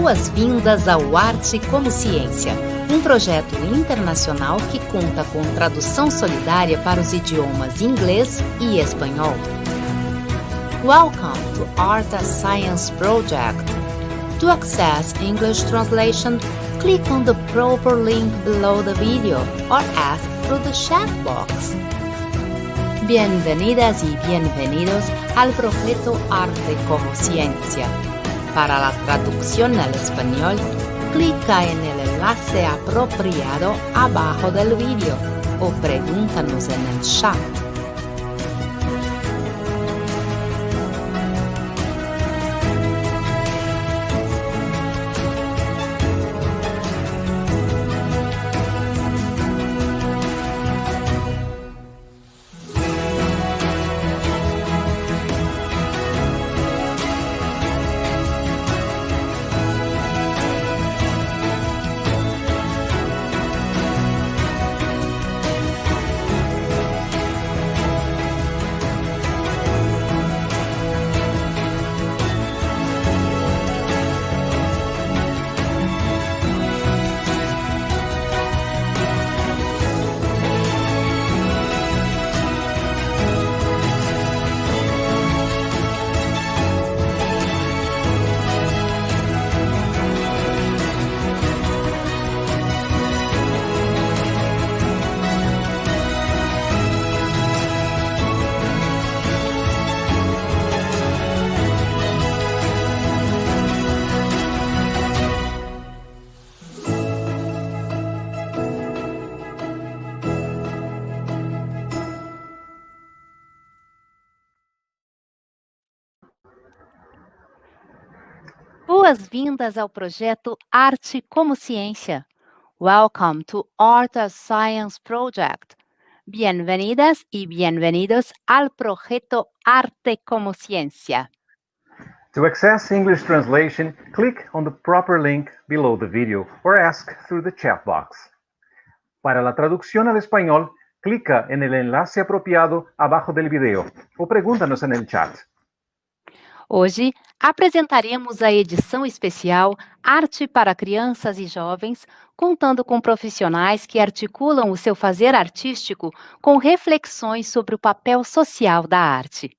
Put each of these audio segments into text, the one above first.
Boas-vindas ao Arte Como Ciência, um projeto internacional que conta com tradução solidária para os idiomas inglês e espanhol. Welcome to Art as Science Project. To access English translation, click on the proper link below the video or ask through the chat box. Bienvenidas y bienvenidos al projeto Arte Como Ciência. Para la traducción al español, clica en el enlace apropiado abajo del video o pregúntanos en el chat. Boas-vindas ao projeto Arte Como Ciência. Welcome to Art as Science Project. Bienvenidas y bienvenidos al projeto Arte Como Ciência. To access English translation, click on the proper link below the video or ask through the chat box. Para la traducción al español, clica en el enlace apropiado abajo del video o pregúntanos en el chat. Hoje, apresentaremos a edição especial Arte para Crianças e Jovens, contando com profissionais que articulam o seu fazer artístico com reflexões sobre o papel social da arte.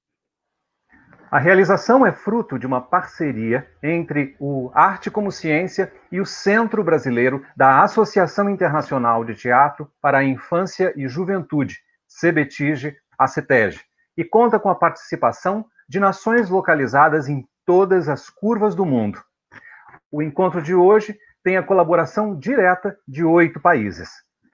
A realização é fruto de uma parceria entre o Arte Como Ciência e o Centro Brasileiro da Associação Internacional de Teatro para a Infância e Juventude, CBTIG, ASSITEJ, e conta com a participação de nações localizadas em todas as curvas do mundo. O encontro de hoje tem a colaboração direta de 8 países: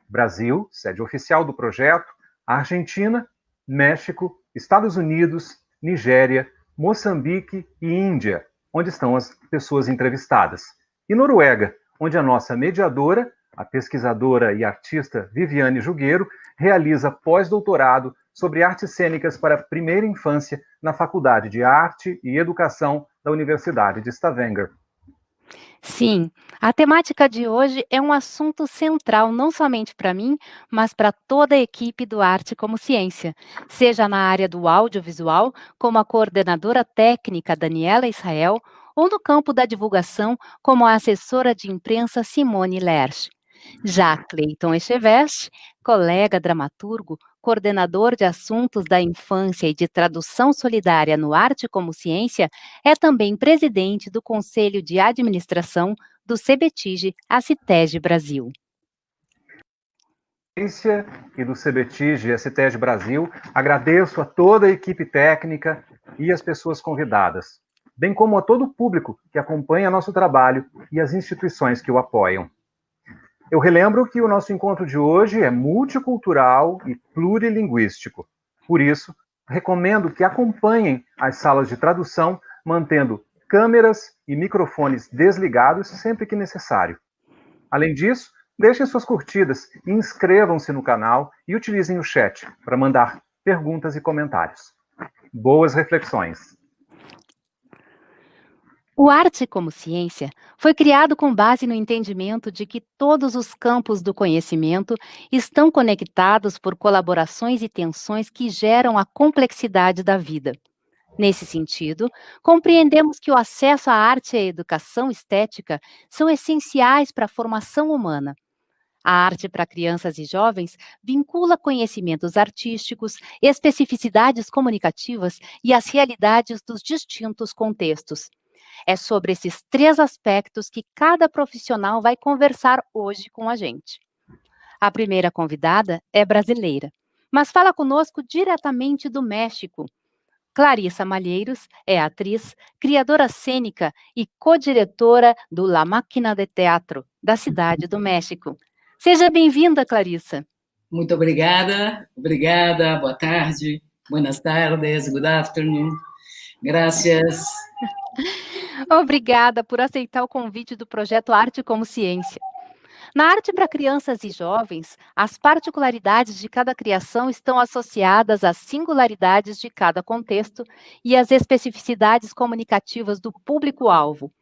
Brasil, sede oficial do projeto, Argentina, México, Estados Unidos, Nigéria, Moçambique e Índia, onde estão as pessoas entrevistadas, e Noruega, onde a nossa mediadora, a pesquisadora e artista Viviane Jugueiro, realiza pós-doutorado sobre artes cênicas para a primeira infância na Faculdade de Arte e Educação da Universidade de Stavanger. Sim, a temática de hoje é um assunto central não somente para mim, mas para toda a equipe do Arte Como Ciência, seja na área do audiovisual, como a coordenadora técnica Daniela Israel, ou no campo da divulgação, como a assessora de imprensa Simone Lerch. Já Cleiton Echeveste, colega dramaturgo, coordenador de assuntos da infância e de tradução solidária no Arte Como Ciência, é também presidente do Conselho de Administração do CBTIG ASSITEJ Brasil. E do CBTIG ASSITEJ Brasil, agradeço a toda a equipe técnica e as pessoas convidadas, bem como a todo o público que acompanha nosso trabalho e as instituições que o apoiam. Eu relembro que o nosso encontro de hoje é multicultural e plurilinguístico. Por isso, recomendo que acompanhem as salas de tradução, mantendo câmeras e microfones desligados sempre que necessário. Além disso, deixem suas curtidas, inscrevam-se no canal e utilizem o chat para mandar perguntas e comentários. Boas reflexões! O Arte Como Ciência foi criado com base no entendimento de que todos os campos do conhecimento estão conectados por colaborações e tensões que geram a complexidade da vida. Nesse sentido, compreendemos que o acesso à arte e à educação estética são essenciais para a formação humana. A arte para crianças e jovens vincula conhecimentos artísticos, especificidades comunicativas e as realidades dos distintos contextos. É sobre esses três aspectos que cada profissional vai conversar hoje com a gente. A primeira convidada é brasileira, mas fala conosco diretamente do México. Clarissa Malheiros é atriz, criadora cênica e co-diretora do La Máquina de Teatro, da Cidade do México. Seja bem-vinda, Clarissa. Muito obrigada, boa tarde, buenas tardes, good afternoon, gracias. Obrigada por aceitar o convite do projeto Arte Como Ciência. Na arte para crianças e jovens, as particularidades de cada criação estão associadas às singularidades de cada contexto e às especificidades comunicativas do público-alvo.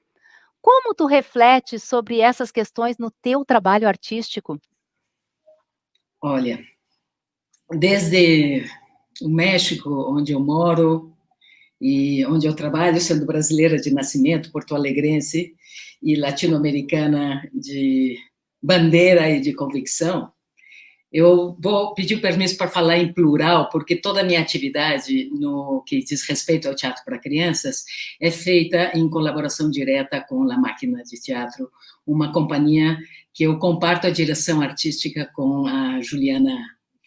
Como tu refletes sobre essas questões no teu trabalho artístico? Olha, desde o México, onde eu moro e onde eu trabalho, sendo brasileira de nascimento, porto-alegrense e latino-americana de bandeira e de convicção, eu vou pedir permisso para falar em plural, porque toda a minha atividade no que diz respeito ao teatro para crianças é feita em colaboração direta com a Máquina de Teatro, uma companhia que eu comparto a direção artística com a Juliana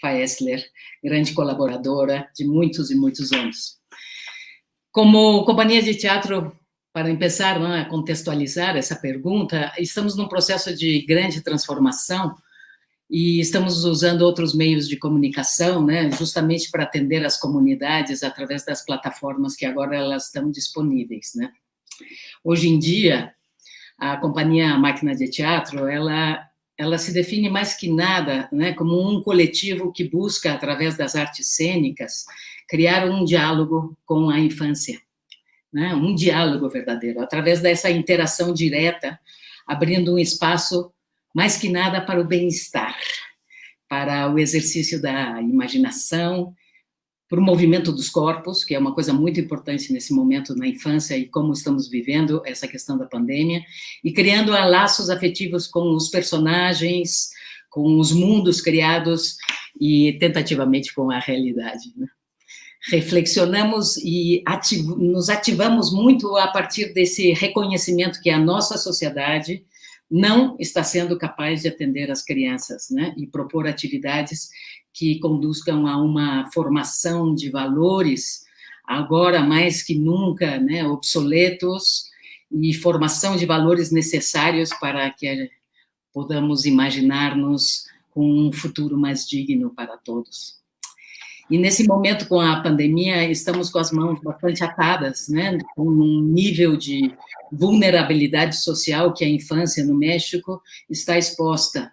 Faessler, grande colaboradora de muitos e muitos anos. Como companhia de teatro, para começar a contextualizar essa pergunta, estamos num processo de grande transformação e estamos usando outros meios de comunicação, justamente para atender as comunidades através das plataformas que agora elas estão disponíveis, Hoje em dia, a companhia Máquina de Teatro, ela se define mais que nada, como um coletivo que busca, através das artes cênicas, criar um diálogo com a infância, um diálogo verdadeiro, através dessa interação direta, abrindo um espaço mais que nada para o bem-estar, para o exercício da imaginação, para o movimento dos corpos, que é uma coisa muito importante nesse momento na infância e como estamos vivendo essa questão da pandemia, e criando laços afetivos com os personagens, com os mundos criados e tentativamente com a realidade, Reflexionamos e nos ativamos muito a partir desse reconhecimento que a nossa sociedade não está sendo capaz de atender as crianças, e propor atividades que conduzcam a uma formação de valores, agora mais que nunca, obsoletos, e formação de valores necessários para que podamos imaginar-nos com um futuro mais digno para todos. E nesse momento, com a pandemia, estamos com as mãos bastante atadas, com um nível de vulnerabilidade social que a infância no México está exposta.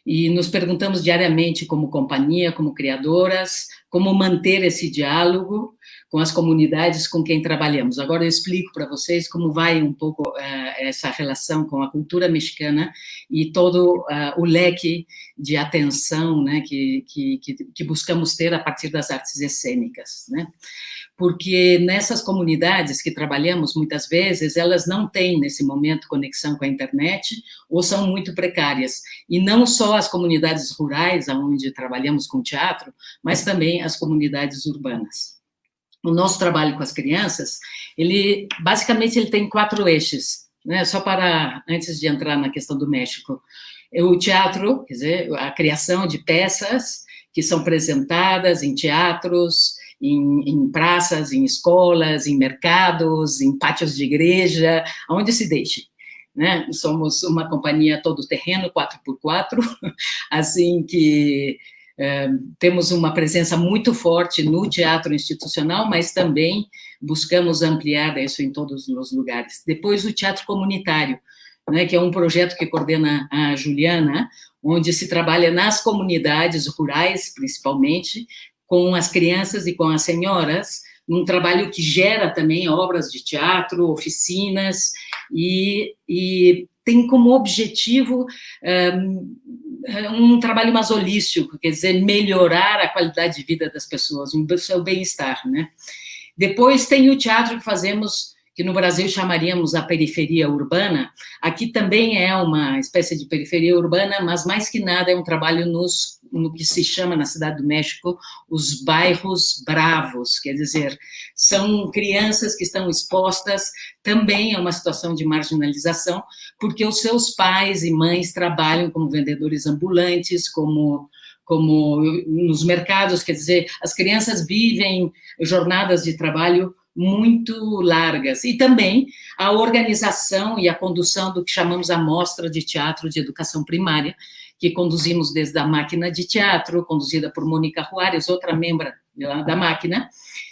E nos perguntamos diariamente, como companhia, como criadoras, como manter esse diálogo com as comunidades com quem trabalhamos. Agora eu explico para vocês como vai um pouco essa relação com a cultura mexicana e todo o leque de atenção que buscamos ter a partir das artes cênicas, Porque nessas comunidades que trabalhamos, muitas vezes, elas não têm, nesse momento, conexão com a internet ou são muito precárias. E não só as comunidades rurais, onde trabalhamos com teatro, mas também as comunidades urbanas. O nosso trabalho com as crianças, basicamente, ele tem 4 eixos, só para, antes de entrar na questão do México. O teatro, quer dizer, a criação de peças que são apresentadas em teatros, em praças, em escolas, em mercados, em pátios de igreja, onde se deixe. Somos uma companhia todo-terreno, 4x4, assim que temos uma presença muito forte no teatro institucional, mas também buscamos ampliar isso em todos os lugares. Depois, o teatro comunitário, que é um projeto que coordena a Juliana, onde se trabalha nas comunidades rurais, principalmente, com as crianças e com as senhoras, num trabalho que gera também obras de teatro, oficinas, e tem como objetivo um trabalho mais holístico, quer dizer, melhorar a qualidade de vida das pessoas, o seu bem-estar, Depois tem o teatro que fazemos, que no Brasil chamaríamos a periferia urbana. Aqui também é uma espécie de periferia urbana, mas mais que nada é um trabalho no que se chama, na Cidade do México, os bairros bravos, quer dizer, são crianças que estão expostas também a uma situação de marginalização, porque os seus pais e mães trabalham como vendedores ambulantes, como nos mercados, quer dizer, as crianças vivem jornadas de trabalho muito largas. E também a organização e a condução do que chamamos a Mostra de Teatro de Educação Primária, que conduzimos desde a máquina de teatro, conduzida por Mônica Juárez, outra membro da máquina,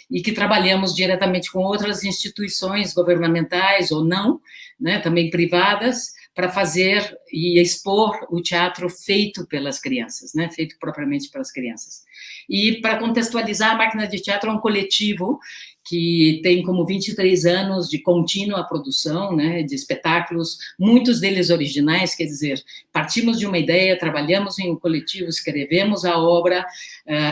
e que trabalhamos diretamente com outras instituições governamentais ou não, né, também privadas, para fazer e expor o teatro feito pelas crianças, né, feito propriamente pelas crianças. E, para contextualizar, a máquina de teatro é um coletivo que tem como 23 anos de contínua produção, né, de espetáculos, muitos deles originais, quer dizer, partimos de uma ideia, trabalhamos em um coletivo, escrevemos a obra,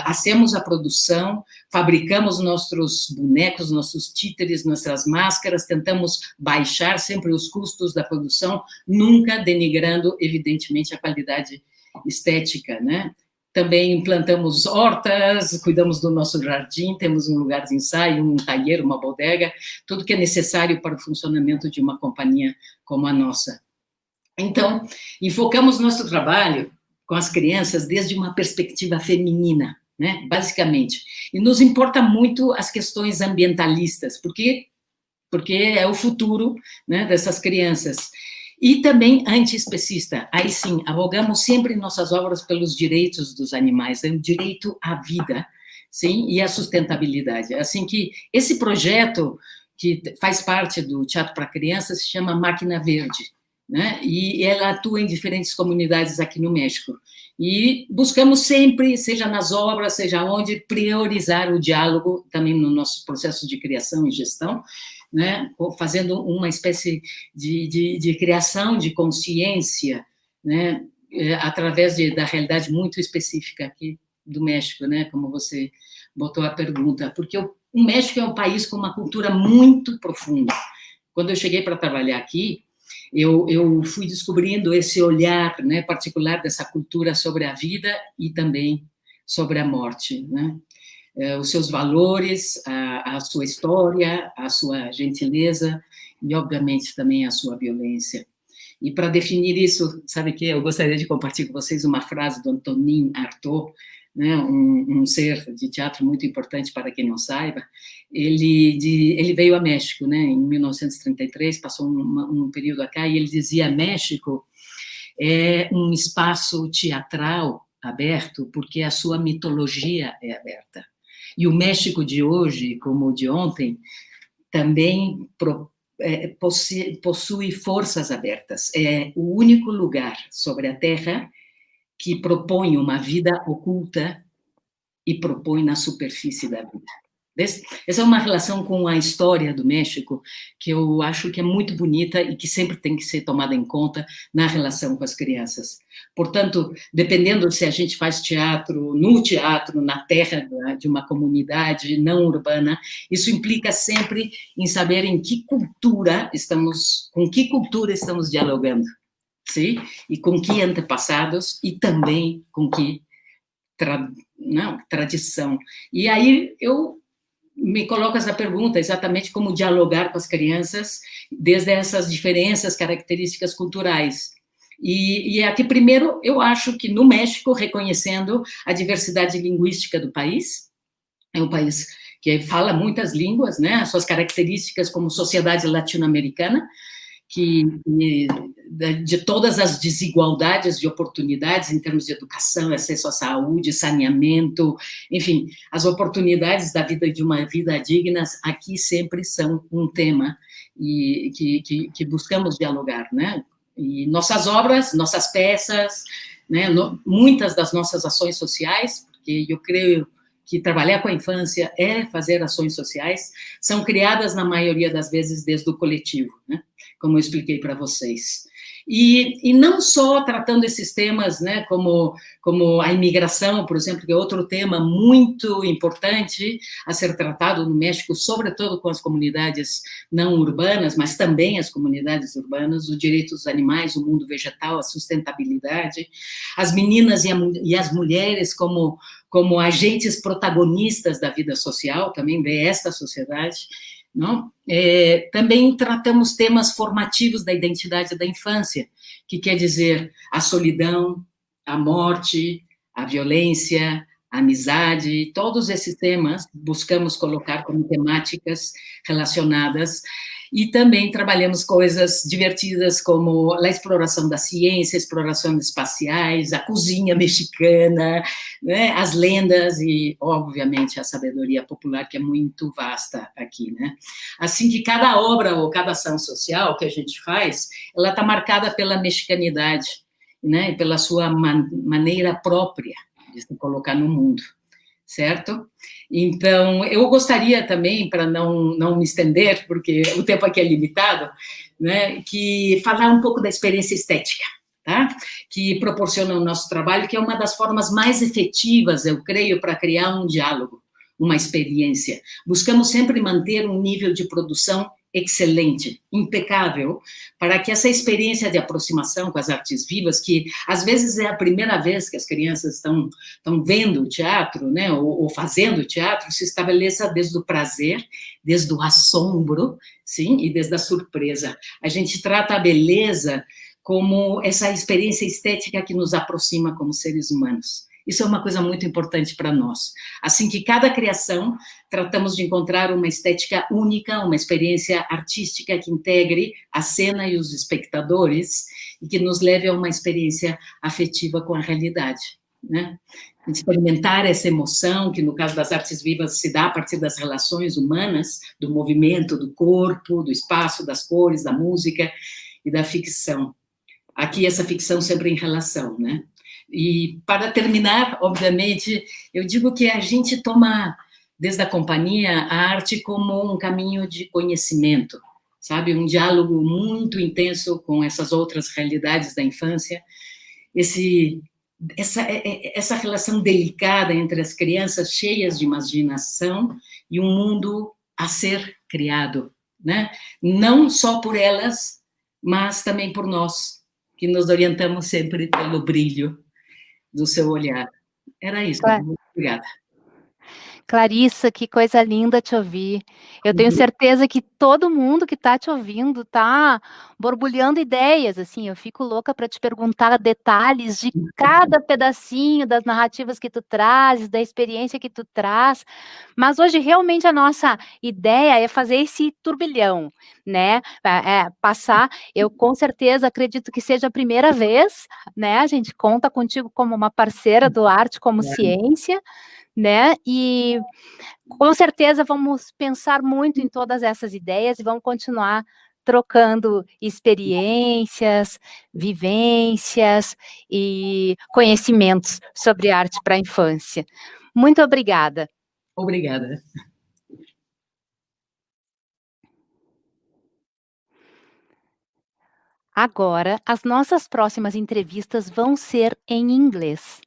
hacemos a produção, fabricamos nossos bonecos, nossos títeres, nossas máscaras, tentamos baixar sempre os custos da produção, nunca denigrando, evidentemente, a qualidade estética, né? Também implantamos hortas, cuidamos do nosso jardim, temos um lugar de ensaio, um taller, uma bodega, tudo que é necessário para o funcionamento de uma companhia como a nossa. Então, enfocamos nosso trabalho com as crianças desde uma perspectiva feminina, né, basicamente. E nos importa muito as questões ambientalistas, porque é o futuro, né, dessas crianças. E também antiespecista. Aí sim, abogamos sempre em nossas obras pelos direitos dos animais, o direito à vida, sim, e à sustentabilidade. Assim que esse projeto, que faz parte do Teatro para Crianças, se chama Máquina Verde, né? E ela atua em diferentes comunidades aqui no México. E buscamos sempre, seja nas obras, seja onde, priorizar o diálogo, também no nosso processo de criação e gestão, né, fazendo uma espécie de criação de consciência, né, através da realidade muito específica aqui do México, né, como você botou a pergunta, porque o México é um país com uma cultura muito profunda. Quando eu cheguei para trabalhar aqui, eu fui descobrindo esse olhar, né, particular dessa cultura sobre a vida e também sobre a morte, né? Os seus valores, a sua história, a sua gentileza e, obviamente, também a sua violência. E, para definir isso, sabe que eu gostaria de compartilhar com vocês uma frase do Antonin Artaud, né, um ser de teatro muito importante para quem não saiba. Ele veio a México, né, em 1933, passou um período acá, e ele dizia: México é um espaço teatral aberto porque a sua mitologia é aberta. E o México de hoje, como o de ontem, também possui forças abertas. É o único lugar sobre a Terra que propõe uma vida oculta e propõe na superfície da vida. Essa é uma relação com a história do México que eu acho que é muito bonita e que sempre tem que ser tomada em conta na relação com as crianças. Portanto, dependendo se a gente faz teatro, na terra de uma comunidade não urbana, isso implica sempre em saber com que cultura estamos dialogando, sim? E com que antepassados e também com que tradição. E aí eu me coloco essa pergunta, exatamente como dialogar com as crianças desde essas diferenças, características culturais. E aqui, primeiro, eu acho que no México, reconhecendo a diversidade linguística do país, é um país que fala muitas línguas, né, as suas características como sociedade latino-americana, de todas as desigualdades de oportunidades em termos de educação, acesso à saúde, saneamento, enfim, as oportunidades da vida, de uma vida digna, aqui sempre são um tema e que buscamos dialogar, né? E nossas obras, nossas peças, né, muitas das nossas ações sociais, porque eu creio que trabalhar com a infância é fazer ações sociais, são criadas, na maioria das vezes, desde o coletivo, né? Como eu expliquei para vocês. E não só tratando esses temas, né, como a imigração, por exemplo, que é outro tema muito importante a ser tratado no México, sobretudo com as comunidades não urbanas, mas também as comunidades urbanas, os direitos dos animais, o mundo vegetal, a sustentabilidade, as meninas e as mulheres como agentes protagonistas da vida social, também desta sociedade, não? Também tratamos temas formativos da identidade da infância, que quer dizer a solidão, a morte, a violência, a amizade, todos esses temas buscamos colocar como temáticas relacionadas, e também trabalhamos coisas divertidas como a exploração da ciência, explorações espaciais, a cozinha mexicana, né, as lendas e, obviamente, a sabedoria popular, que é muito vasta aqui, né? Assim que cada obra ou cada ação social que a gente faz, ela está marcada pela mexicanidade, né, e pela sua maneira própria de se colocar no mundo, certo? Então, eu gostaria também, para não me estender, porque o tempo aqui é limitado, né, que falar um pouco da experiência estética, tá? Que proporciona o nosso trabalho, que é uma das formas mais efetivas, eu creio, para criar um diálogo, uma experiência. Buscamos sempre manter um nível de produção excelente, impecável, para que essa experiência de aproximação com as artes vivas, que às vezes é a primeira vez que as crianças estão vendo o teatro, né, ou fazendo teatro, se estabeleça desde o prazer, desde o assombro, sim, e desde a surpresa. A gente trata a beleza como essa experiência estética que nos aproxima como seres humanos. Isso é uma coisa muito importante para nós. Assim que cada criação, tratamos de encontrar uma estética única, uma experiência artística que integre a cena e os espectadores e que nos leve a uma experiência afetiva com a realidade, né? Experimentar essa emoção, que no caso das artes vivas se dá a partir das relações humanas, do movimento, do corpo, do espaço, das cores, da música e da ficção. Aqui essa ficção sempre em relação, né? E, para terminar, obviamente, eu digo que a gente toma, desde a companhia, a arte como um caminho de conhecimento, sabe? Um diálogo muito intenso com essas outras realidades da infância, essa relação delicada entre as crianças cheias de imaginação e um mundo a ser criado, né? Não só por elas, mas também por nós, que nos orientamos sempre pelo brilho do seu olhar. Era isso, muito obrigada. Clarissa, que coisa linda te ouvir. Eu tenho certeza que todo mundo que está te ouvindo está borbulhando ideias, assim, eu fico louca para te perguntar detalhes de cada pedacinho das narrativas que tu trazes, da experiência que tu traz, mas hoje realmente a nossa ideia é fazer esse turbilhão, né, passar, eu com certeza acredito que seja a primeira vez, né, a gente conta contigo como uma parceira do Arte Como Ciência, né, e com certeza vamos pensar muito em todas essas ideias e vamos continuar trocando experiências, vivências e conhecimentos sobre arte para a infância. Muito obrigada. Obrigada. Agora, as nossas próximas entrevistas vão ser em inglês.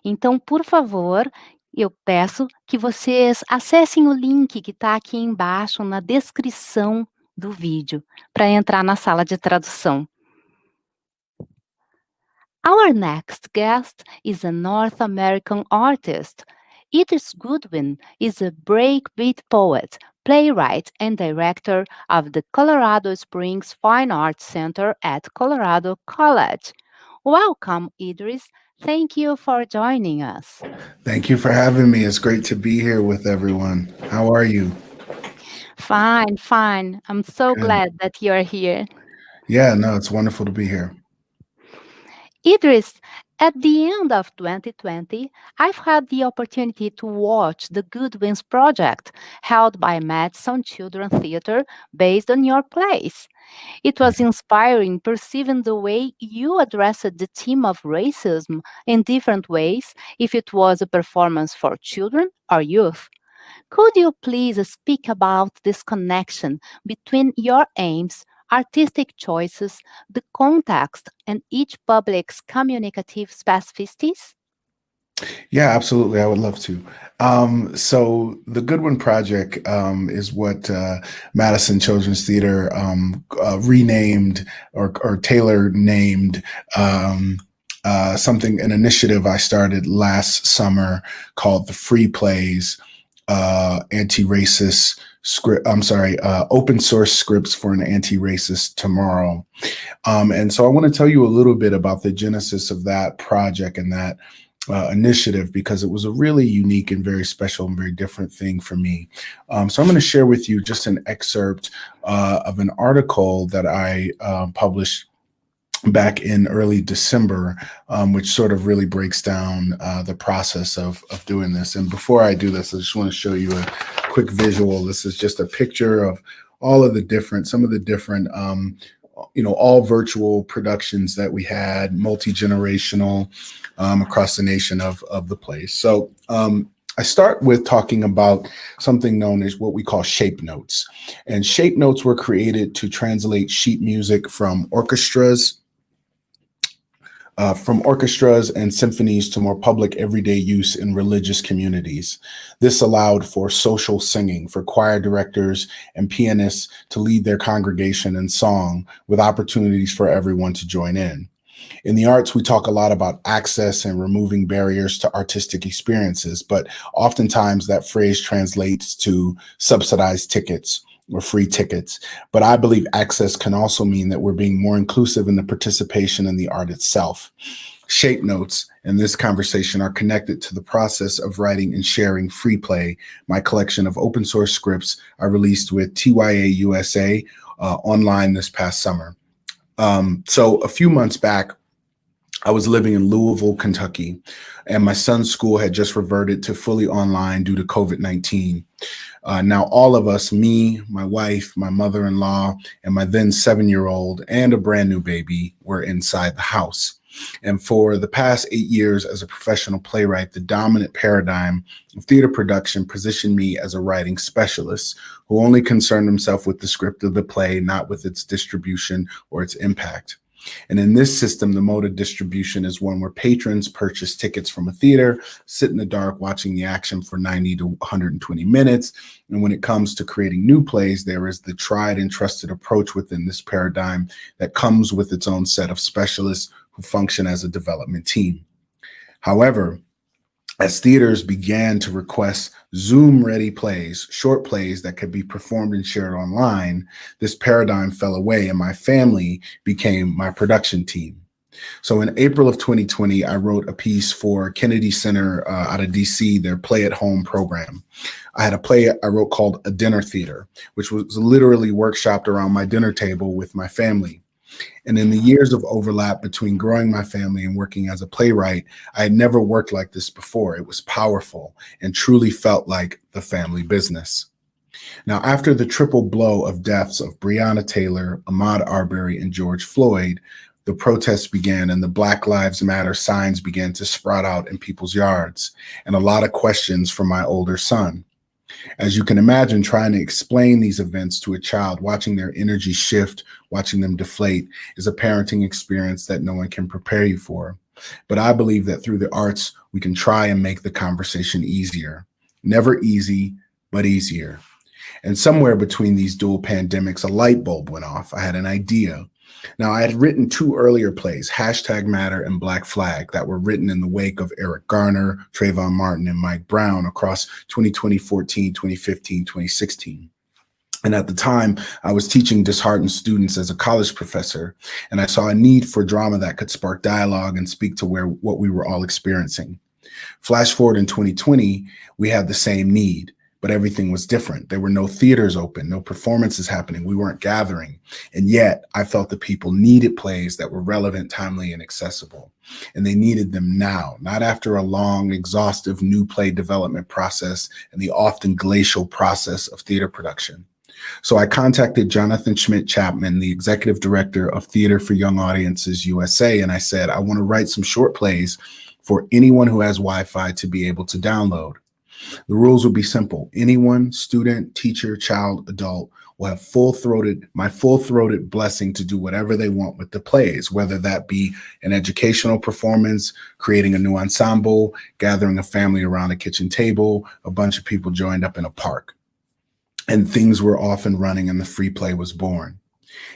Então, por favor, eu peço que vocês acessem o link que está aqui embaixo na descrição do vídeo, para entrar na sala de tradução. Our next guest is a North American artist. Idris Goodwin is a breakbeat poet, playwright, and director of the Colorado Springs Fine Arts Center at Colorado College. Welcome, Idris. Thank you for joining us. Thank you for having me. It's great to be here with everyone. How are you? Fine, fine. I'm so glad that you're here. Yeah, no, it's wonderful to be here. Idris, at the end of 2020, I've had the opportunity to watch the Goodwin's project held by Madison Children's Theatre based on your plays. It was inspiring perceiving the way you addressed the theme of racism in different ways, if it was a performance for children or youth. Could you please speak about this connection between your aims, artistic choices, the context, and each public's communicative specificities? Yeah, absolutely. I would love to. So the Goodwin Project is what Madison Children's Theater renamed or Taylor named an initiative I started last summer called the Free Plays Anti-Racist Script. Open source scripts for an anti-racist tomorrow. And so I want to tell you a little bit about the genesis of that project and that initiative, because it was a really unique and very special and very different thing for me. So I'm going to share with you just an excerpt of an article that I published back in early December, which sort of really breaks down the process of doing this. And before I do this, I just want to show you a quick visual. This is just a picture of some of the different all virtual productions that we had, multi-generational, across the nation of the place. So I start with talking about something known as what we call shape notes. And shape notes were created to translate sheet music from orchestras and symphonies to more public everyday use in religious communities. This allowed for social singing, for choir directors and pianists to lead their congregation in song, with opportunities for everyone to join in. In the arts, we talk a lot about access and removing barriers to artistic experiences, but oftentimes that phrase translates to subsidized tickets or free tickets. But I believe access can also mean that we're being more inclusive in the participation in the art itself. Shape notes in this conversation are connected to the process of writing and sharing Free Play, my collection of open source scripts I released with TYA USA online this past summer. So a few months back, I was living in Louisville, Kentucky, and my son's school had just reverted to fully online due to COVID-19. Now, all of us, me, my wife, my mother-in-law, and my then 7-year-old and a brand new baby, were inside the house. And for the past 8 years as a professional playwright, the dominant paradigm of theater production positioned me as a writing specialist who only concerned himself with the script of the play, not with its distribution or its impact. And in this system, the mode of distribution is one where patrons purchase tickets from a theater, sit in the dark watching the action for 90 to 120 minutes. And when it comes to creating new plays, there is the tried and trusted approach within this paradigm that comes with its own set of specialists who function as a development team. However, as theaters began to request Zoom-ready plays, short plays that could be performed and shared online, this paradigm fell away and my family became my production team. So in April of 2020, I wrote a piece for Kennedy Center out of DC, their Play at Home program. I had a play I wrote called A Dinner Theater, which was literally workshopped around my dinner table with my family. And in the years of overlap between growing my family and working as a playwright, I had never worked like this before. It was powerful and truly felt like the family business. Now, after the triple blow of deaths of Breonna Taylor, Ahmaud Arbery, and George Floyd, the protests began and the Black Lives Matter signs began to sprout out in people's yards, and a lot of questions from my older son. As you can imagine, trying to explain these events to a child, watching their energy shift, watching them deflate, is a parenting experience that no one can prepare you for. But I believe that through the arts, we can try and make the conversation easier. Never easy, but easier. And somewhere between these dual pandemics, a light bulb went off. I had an idea. Now, I had written 2 earlier plays, #Matter and Black Flag, that were written in the wake of Eric Garner, Trayvon Martin, and Mike Brown across 2014, 2015, 2016. And at the time, I was teaching disheartened students as a college professor, and I saw a need for drama that could spark dialogue and speak to what we were all experiencing. Flash forward in 2020, we had the same need. But everything was different. There were no theaters open, no performances happening. We weren't gathering. And yet I felt that people needed plays that were relevant, timely, and accessible. And they needed them now, not after a long, exhaustive new play development process and the often glacial process of theater production. So I contacted Jonathan Schmidt Chapman, the executive director of Theater for Young Audiences USA, and I said, I want to write some short plays for anyone who has Wi-Fi to be able to download. The rules would be simple. Anyone, student, teacher, child, adult, will have my full-throated blessing to do whatever they want with the plays, whether that be an educational performance, creating a new ensemble, gathering a family around a kitchen table, a bunch of people joined up in a park. And things were off and running and the free play was born.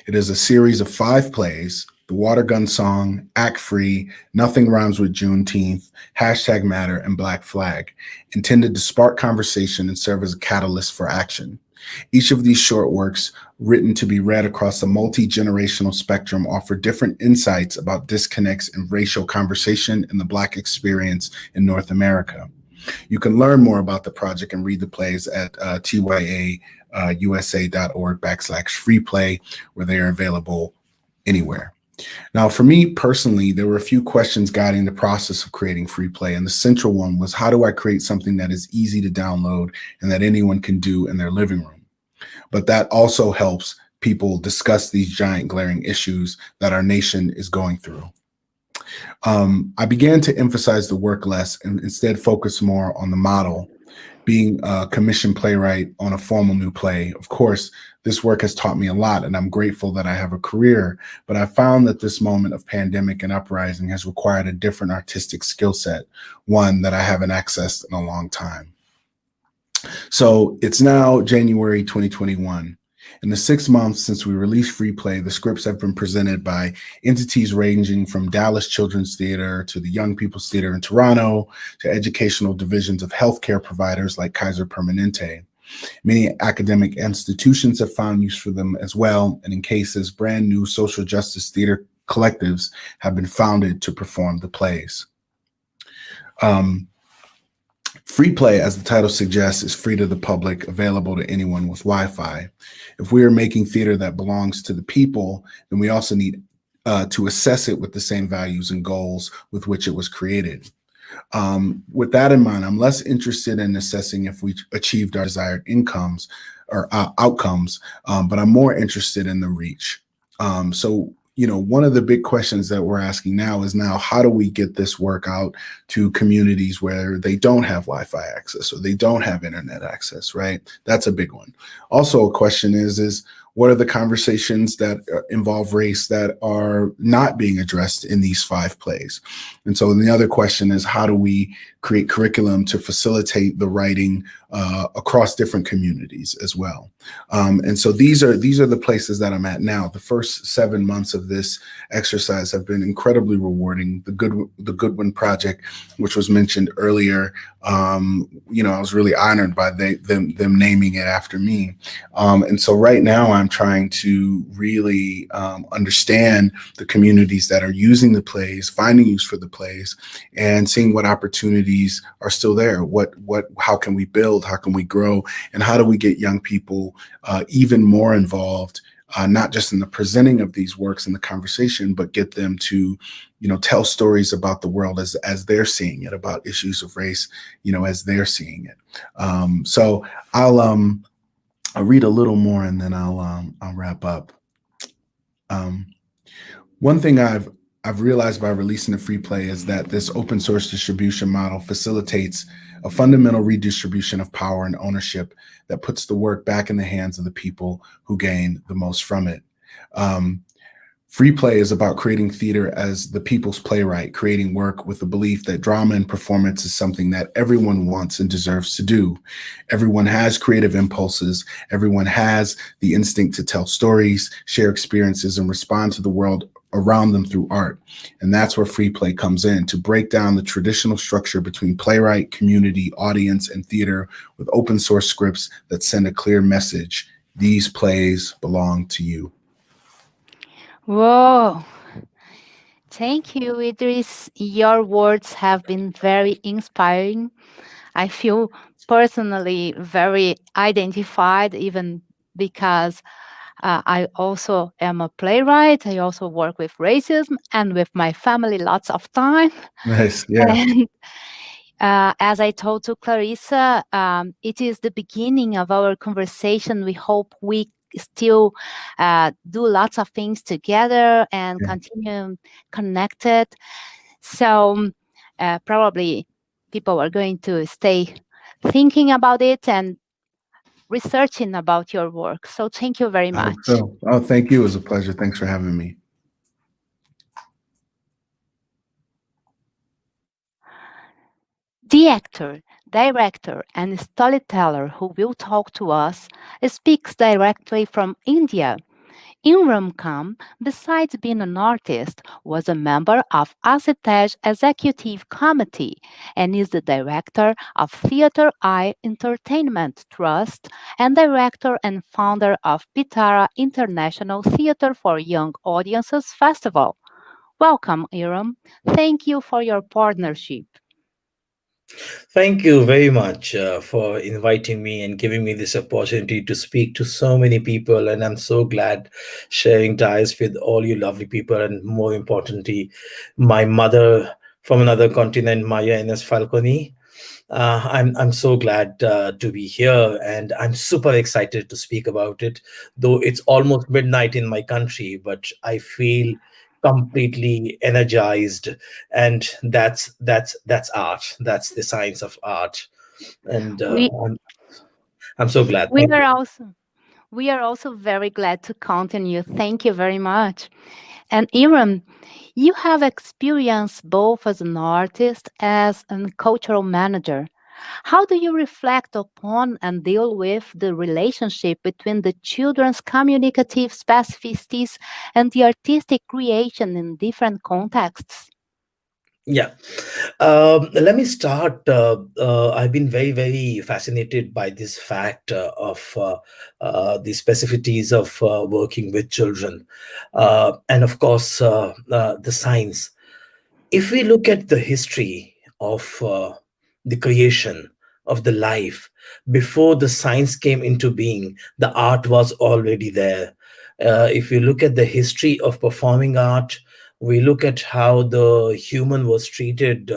It is a series of 5 plays: The Water Gun Song, Act Free, Nothing Rhymes with Juneteenth, Hashtag Matter, and Black Flag, intended to spark conversation and serve as a catalyst for action. Each of these short works, written to be read across a multi-generational spectrum, offer different insights about disconnects in racial conversation and the Black experience in North America. You can learn more about the project and read the plays at tyausa.org/freeplay, where they are available anywhere. Now, for me personally, there were a few questions guiding the process of creating free play, and the central one was, how do I create something that is easy to download and that anyone can do in their living room? But that also helps people discuss these giant glaring issues that our nation is going through. I began to emphasize the work less and instead focus more on the model, being a commissioned playwright on a formal new play. Of course, this work has taught me a lot, and I'm grateful that I have a career, but I found that this moment of pandemic and uprising has required a different artistic skill set, one that I haven't accessed in a long time. So it's now January 2021. In the 6 months since we released Free Play, the scripts have been presented by entities ranging from Dallas Children's Theater to the Young People's Theater in Toronto to educational divisions of healthcare providers like Kaiser Permanente. Many academic institutions have found use for them as well, and in cases, brand new social justice theater collectives have been founded to perform the plays. Free play, as the title suggests, is free to the public, available to anyone with Wi-Fi. If we are making theater that belongs to the people, then we also need to assess it with the same values and goals with which it was created. With that in mind, I'm less interested in assessing if we achieved our desired outcomes, but I'm more interested in the reach. So, one of the big questions that we're asking now is how do we get this work out to communities where they don't have Wi-Fi access or they don't have internet access, right? That's a big one. Also, a question is what are the conversations that involve race that are not being addressed in these 5 plays? And so the other question is, how do we create curriculum to facilitate the writing across different communities as well? And so these are the places that I'm at now. The first 7 months of this exercise have been incredibly rewarding. The Goodwin project, which was mentioned earlier, I was really honored by them naming it after me. And so right now I'm trying to really understand the communities that are using the plays, finding use for the plays, and seeing what opportunities are still there. How can we build? How can we grow? And how do we get young people even more involved, not just in the presenting of these works and the conversation, but get them to, tell stories about the world as they're seeing it, about issues of race, as they're seeing it. So I'll read a little more and then I'll wrap up. One thing I've realized by releasing the free play is that this open source distribution model facilitates a fundamental redistribution of power and ownership that puts the work back in the hands of the people who gain the most from it. Free play is about creating theater as the people's playwright, creating work with the belief that drama and performance is something that everyone wants and deserves to do. Everyone has creative impulses. Everyone has the instinct to tell stories, share experiences, and respond to the world around them through art. And that's where free play comes in, to break down the traditional structure between playwright, community, audience, and theater with open source scripts that send a clear message. These plays belong to you. Whoa. Thank you, Idris. Your words have been very inspiring. I feel personally very identified, even because I also am a playwright. I also work with racism and with my family lots of time. Nice, yeah. As I told to Clarissa, it is the beginning of our conversation. We hope we still do lots of things together and continue connected. So probably people are going to stay thinking about it and researching about your work. So thank you very much. Oh, thank you. It was a pleasure. Thanks for having me. The actor, director, and storyteller who will talk to us speaks directly from India. Imran Khan, besides being an artist, was a member of ASSITEJ Executive Committee and is the director of Theatre Eye Entertainment Trust and director and founder of Pitara International Theatre for Young Audiences Festival. Welcome, Imran. Thank you for your partnership. Thank you very much for inviting me and giving me this opportunity to speak to so many people. And I'm so glad sharing ties with all you lovely people. And more importantly, my mother from another continent, María Inés Falconi. I'm so glad to be here, and I'm super excited to speak about it. Though it's almost midnight in my country, but I feel completely energized, and that's art. That's the science of art, and I'm so glad. We are also very glad to count on you. Thank you very much. And Imran, you have experience both as an artist as a cultural manager. How do you reflect upon and deal with the relationship between the children's communicative specificities and the artistic creation in different contexts? Yeah. Let me start. I've been very, very fascinated by this fact of the specificities of working with children. And of course, the science. If we look at the history of the creation of the life, before the science came into being, the art was already there. If you look at the history of performing art, we look at how the human was treated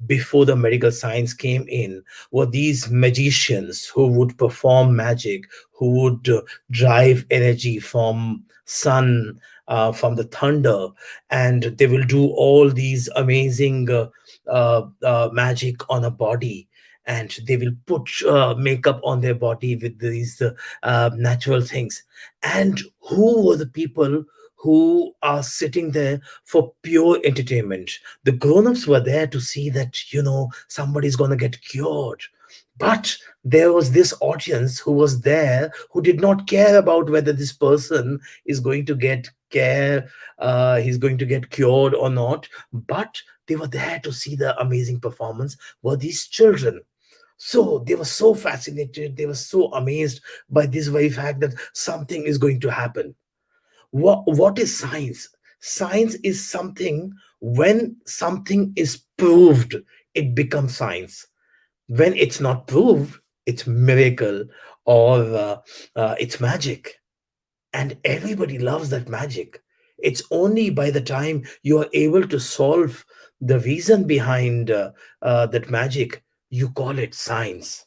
before the medical science came in, were these magicians who would perform magic, who would drive energy from sun, from the thunder, and they will do all these amazing magic on a body, and they will put makeup on their body with these natural things. And who were the people who are sitting there for pure entertainment? The grown-ups were there to see that, somebody's going to get cured. But there was this audience who was there who did not care about whether this person is going to get care, he's going to get cured or not. But they were there to see the amazing performance, were these children. So they were so fascinated, they were so amazed by this very fact that something is going to happen. What is science? Science is something, when something is proved, it becomes science. When it's not proved, it's miracle, or it's magic. And everybody loves that magic. It's only by the time you are able to solve the reason behind that magic, you call it science.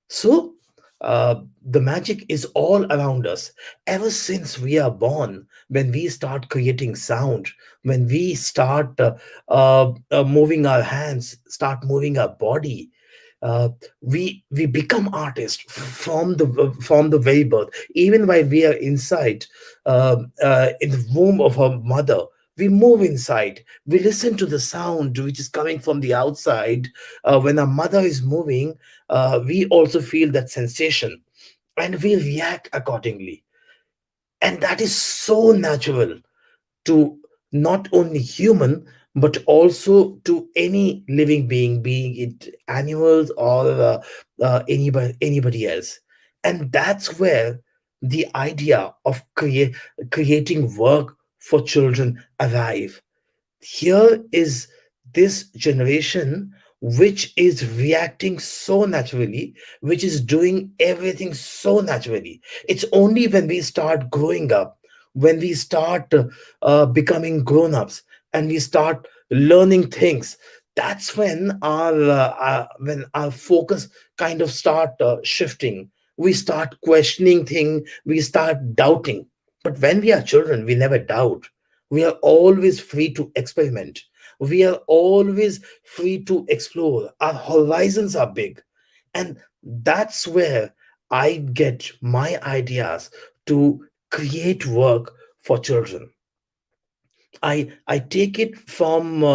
So the magic is all around us. Ever since we are born, when we start creating sound, when we start moving our hands, start moving our body, we become artists from the very birth. Even while we are inside, in the womb of our mother, we move inside, we listen to the sound which is coming from the outside. When our mother is moving, we also feel that sensation, and we react accordingly. And that is so natural to not only human, but also to any living being, being it animals or anybody else. And that's where the idea of creating work for children arrive. Here is this generation which is reacting so naturally, which is doing everything so naturally. It's only when we start growing up, when we start becoming grown ups, and we start learning things, that's when our focus kind of start shifting. We start questioning things, we start doubting. But when we are children, we never doubt. We are always free to experiment. We are always free to explore. Our horizons are big. And that's where I get my ideas to create work for children. I take it from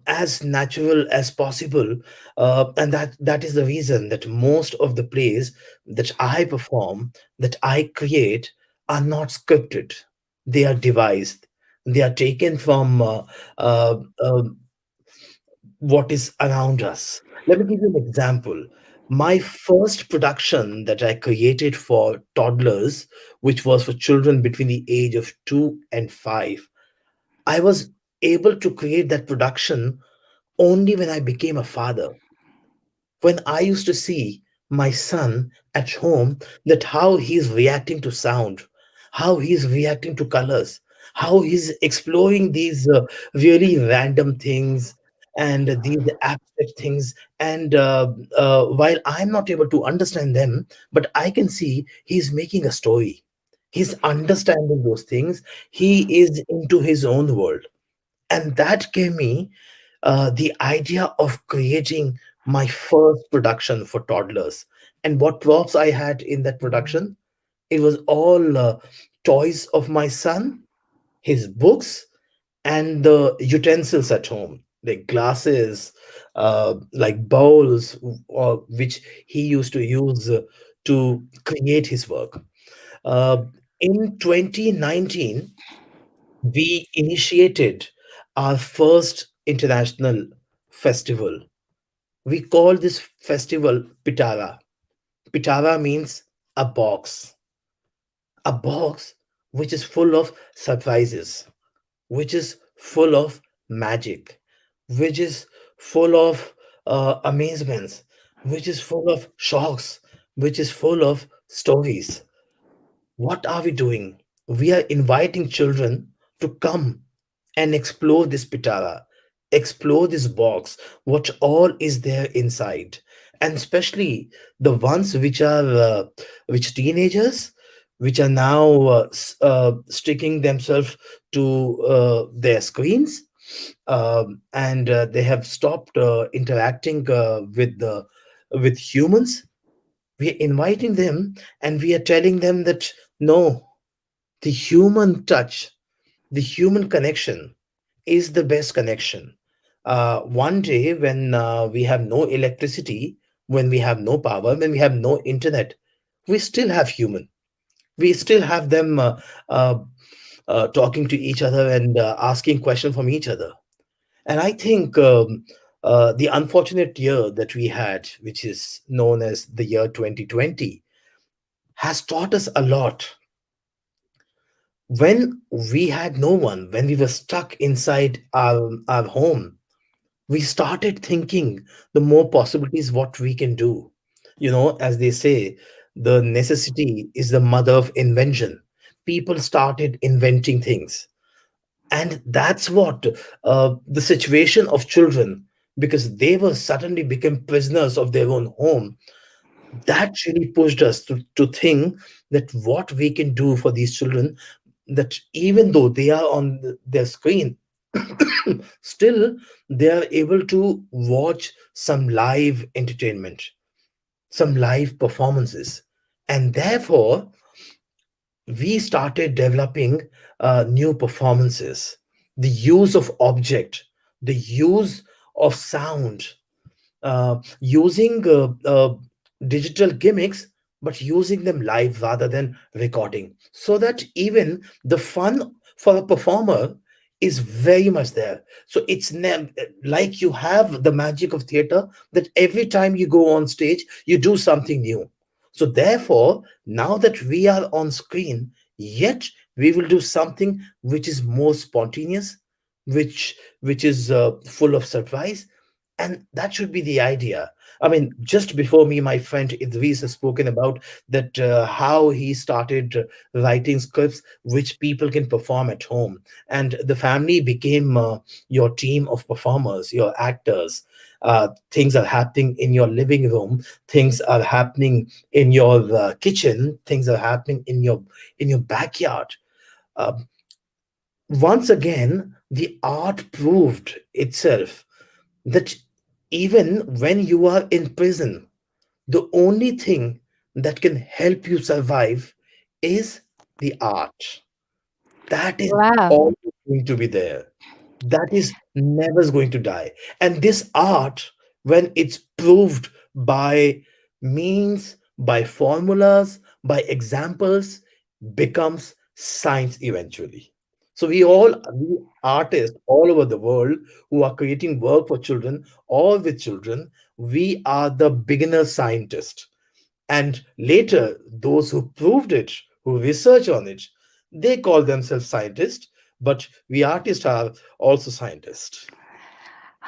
as natural as possible, and that is the reason that most of the plays that I perform, that I create, are not scripted. They are devised. They are taken from uh, uh, what is around us. Let me give you an example. My first production that I created for toddlers, which was for children between the age of 2 and 5, I was able to create that production only when I became a father. When I used to see my son at home, that how he's reacting to sound, how he's reacting to colors, how he's exploring these really random things and these abstract things. And while I'm not able to understand them, but I can see he's making a story. He's understanding those things. He is into his own world, and that gave me the idea of creating my first production for toddlers. And what props I had in that production? It was all toys of my son, his books, and the utensils at home, like glasses, like bowls, which he used to use to create his work. Uh, in 2019, we initiated our first international festival. We call this festival Pitara. Pitara means a box which is full of surprises, which is full of magic, which is full of amazements, which is full of shocks, which is full of stories. What are we doing? We are inviting children to come and explore this pitara, explore this box, what all is there inside, and especially the ones which teenagers, which are now sticking themselves to their screens, and they have stopped interacting with humans. We are inviting them, and we are telling them that no, the human touch, the human connection is the best connection. One day, when we have no electricity, when we have no power, when we have no internet, we still have human. We still have them uh, talking to each other and asking questions from each other. And I think the unfortunate year that we had, which is known as the year 2020, has taught us a lot. When we had no one, when we were stuck inside our home, we started thinking the more possibilities what we can do. You know, as they say, the necessity is the mother of invention. People started inventing things. And that's what the situation of children, because they were suddenly become prisoners of their own home, that really pushed us to think that what we can do for these children, that even though they are on their screen, still they are able to watch some live entertainment, some live performances. And therefore we started developing new performances, the use of object, the use of sound, using digital gimmicks, but using them live rather than recording, so that even the fun for a performer is very much there. So it's like you have the magic of theater, that every time you go on stage, you do something new. So therefore, now that we are on screen, yet we will do something which is more spontaneous, which is full of surprise. And that should be the idea. I mean, just before me, my friend Idris has spoken about that, how he started writing scripts which people can perform at home. And the family became your team of performers, your actors. Things are happening in your living room. Things are happening in your kitchen. Things are happening in your backyard. Once again, the art proved itself that even when you are in prison, the only thing that can help you survive is the art. That is Wow. always going to be there. That is never going to die. And this art, when it's proved by means, by formulas, by examples, becomes science eventually. So we artists all over the world who are creating work for children or with children, we are the beginner scientists. And later, those who proved it, who research on it, they call themselves scientists, but we artists are also scientists.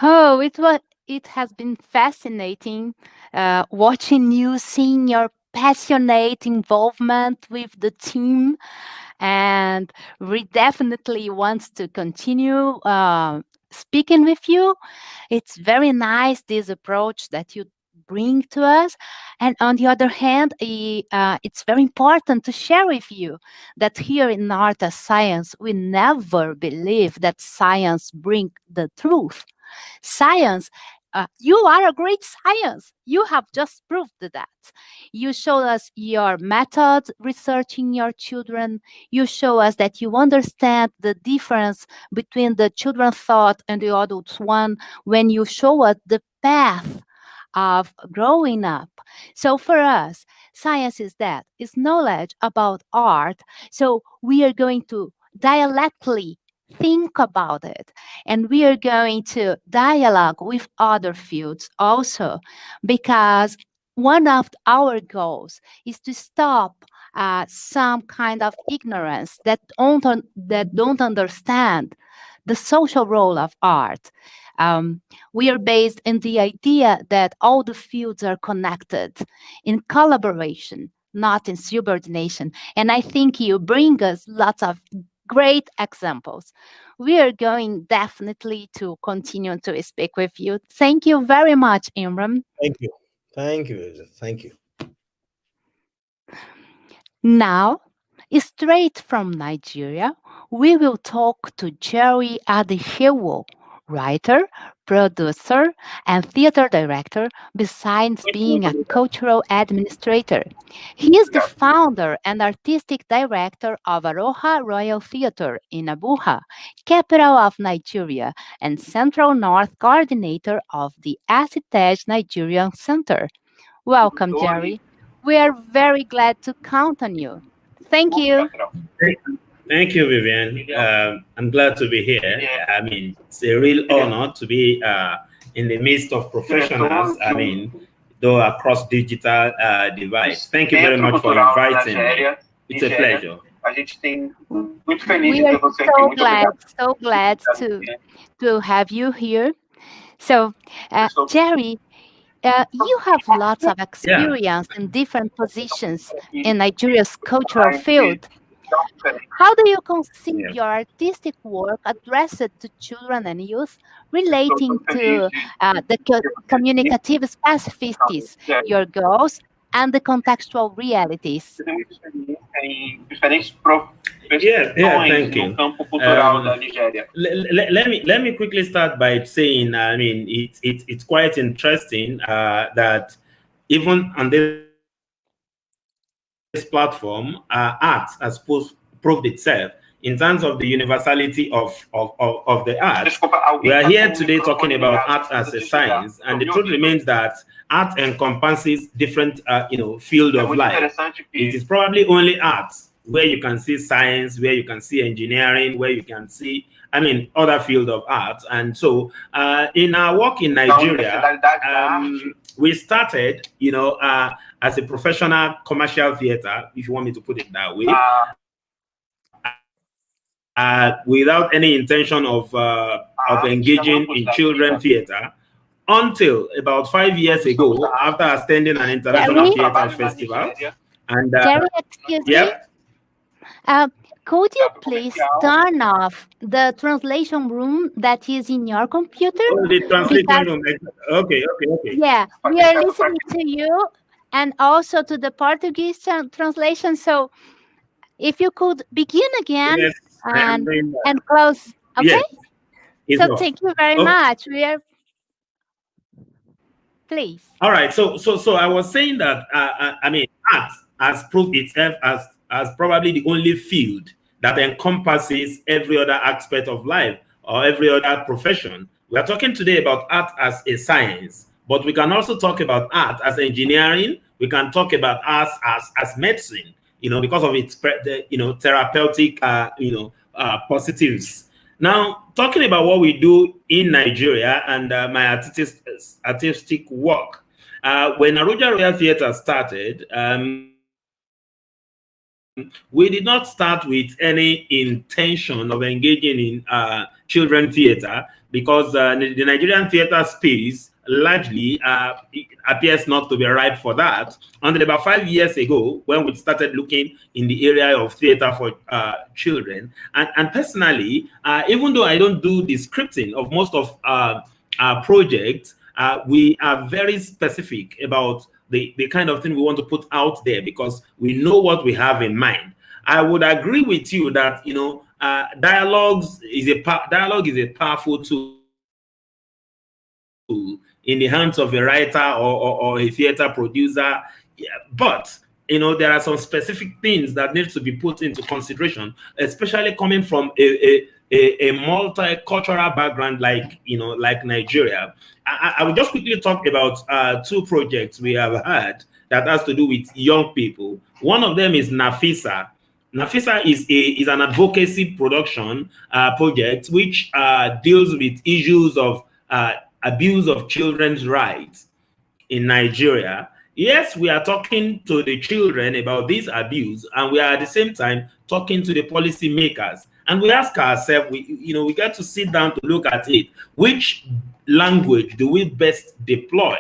Oh, it has been fascinating watching you, seeing your passionate involvement with the team, and we definitely want to continue speaking with you. It's very nice, this approach that you bring to us. And on the other hand, it's very important to share with you that here in Art as Science, we never believe that science brings the truth. Science, you are a great science. You have just proved that. You show us your methods researching your children. You show us that you understand the difference between the children's thought and the adult's one when you show us the path of growing up. So for us, science is that, it's knowledge about art. So we are going to dialectically think about it, and we are going to dialogue with other fields also, because one of our goals is to stop some kind of ignorance that don't understand the social role of art. We are based in the idea that all the fields are connected in collaboration, not in subordination. And I think you bring us lots of great examples. We are going definitely to continue to speak with you. Thank you very much, Imran. Thank you. Thank you. Thank you. Now, straight from Nigeria, we will talk to Jerry Adehewo, writer, producer, and theater director, besides being a cultural administrator. He is the founder and artistic director of Aroha Royal Theatre in Abuja, capital of Nigeria, and Central North coordinator of the ASSITEJ Nigerian Center. Welcome, Jerry. We are very glad to count on you. Thank you. Thank you, Vivian. I'm glad to be here. I mean, it's a real honor to be in the midst of professionals, I mean, though across digital device. Thank you very much for inviting me. It's a pleasure. We are so glad to have you here. So, Jerry, you have lots of experience in different positions in Nigeria's cultural field. How do you conceive your artistic work addressed to children and youth relating to the communicative specificities, your goals, and the contextual realities? Thank you. Let me quickly start by saying, I mean, it's quite interesting that even on this platform, art has proved itself in terms of the universality of the art. We are here today talking about art as a science, and the truth remains that art encompasses different field of life. It is probably only art where you can see science, where you can see engineering, where you can see, I mean, other field of art. And so in our work in Nigeria, we started, as a professional commercial theater, if you want me to put it that way, without any intention of engaging in children theater. until about 5 years ago, after attending an international theater festival. And Jerry, excuse yep. me. Could you please turn off the translation room that is in your computer? Oh, the translation room. Okay. Yeah, we are listening to you and also to the Portuguese translation. So if you could begin again, Yes, and close. Okay? Yes, so thank you very much. We are... Please. All right. So I was saying that, I mean, art has proved itself as probably the only field that encompasses every other aspect of life or every other profession. We are talking today about art as a science, but we can also talk about art as engineering. We can talk about art as medicine, because of its, therapeutic, positives. Now, talking about what we do in Nigeria and my artistic work, when Aruja Royal Theatre started, we did not start with any intention of engaging in children theater, because the Nigerian theater space largely appears not to be ripe for that. Until about 5 years ago, when we started looking in the area of theater for children. And personally, even though I don't do the scripting of most of our projects, we are very specific about the kind of thing we want to put out there, because we know what we have in mind. I would agree with you that dialogue is a powerful tool in the hands of a writer or a theater producer, but there are some specific things that need to be put into consideration, especially coming from a multicultural background like Nigeria. I will just quickly talk about two projects we have had that has to do with young people. One of them is Nafisa. Nafisa is an advocacy production project which deals with issues of abuse of children's rights in Nigeria. Yes, we are talking to the children about this abuse, and we are at the same time talking to the policy makers. And we ask ourselves, we get to sit down to look at it. Which language do we best deploy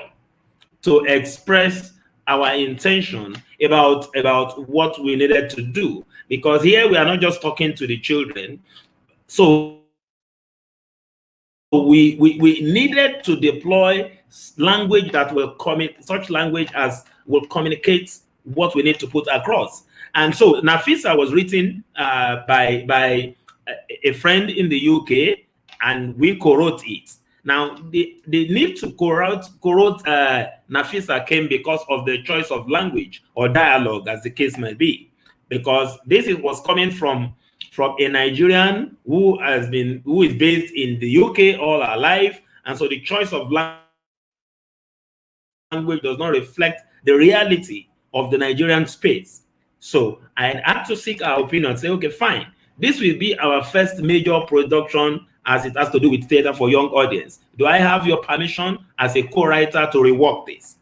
to express our intention about what we needed to do? Because here we are not just talking to the children. So we needed to deploy language that will such language as will communicate what we need to put across. And so Nafisa was written by a friend in the UK, and we co-wrote it. Now, the need to co-wrote Nafisa came because of the choice of language or dialogue, as the case may be, because this was coming from a Nigerian who is based in the UK all our life, and so the choice of language does not reflect the reality of the Nigerian space. So I had to seek our opinion and say, okay, fine, this will be our first major production as it has to do with theater for young audience. Do I have your permission as a co-writer to rework this?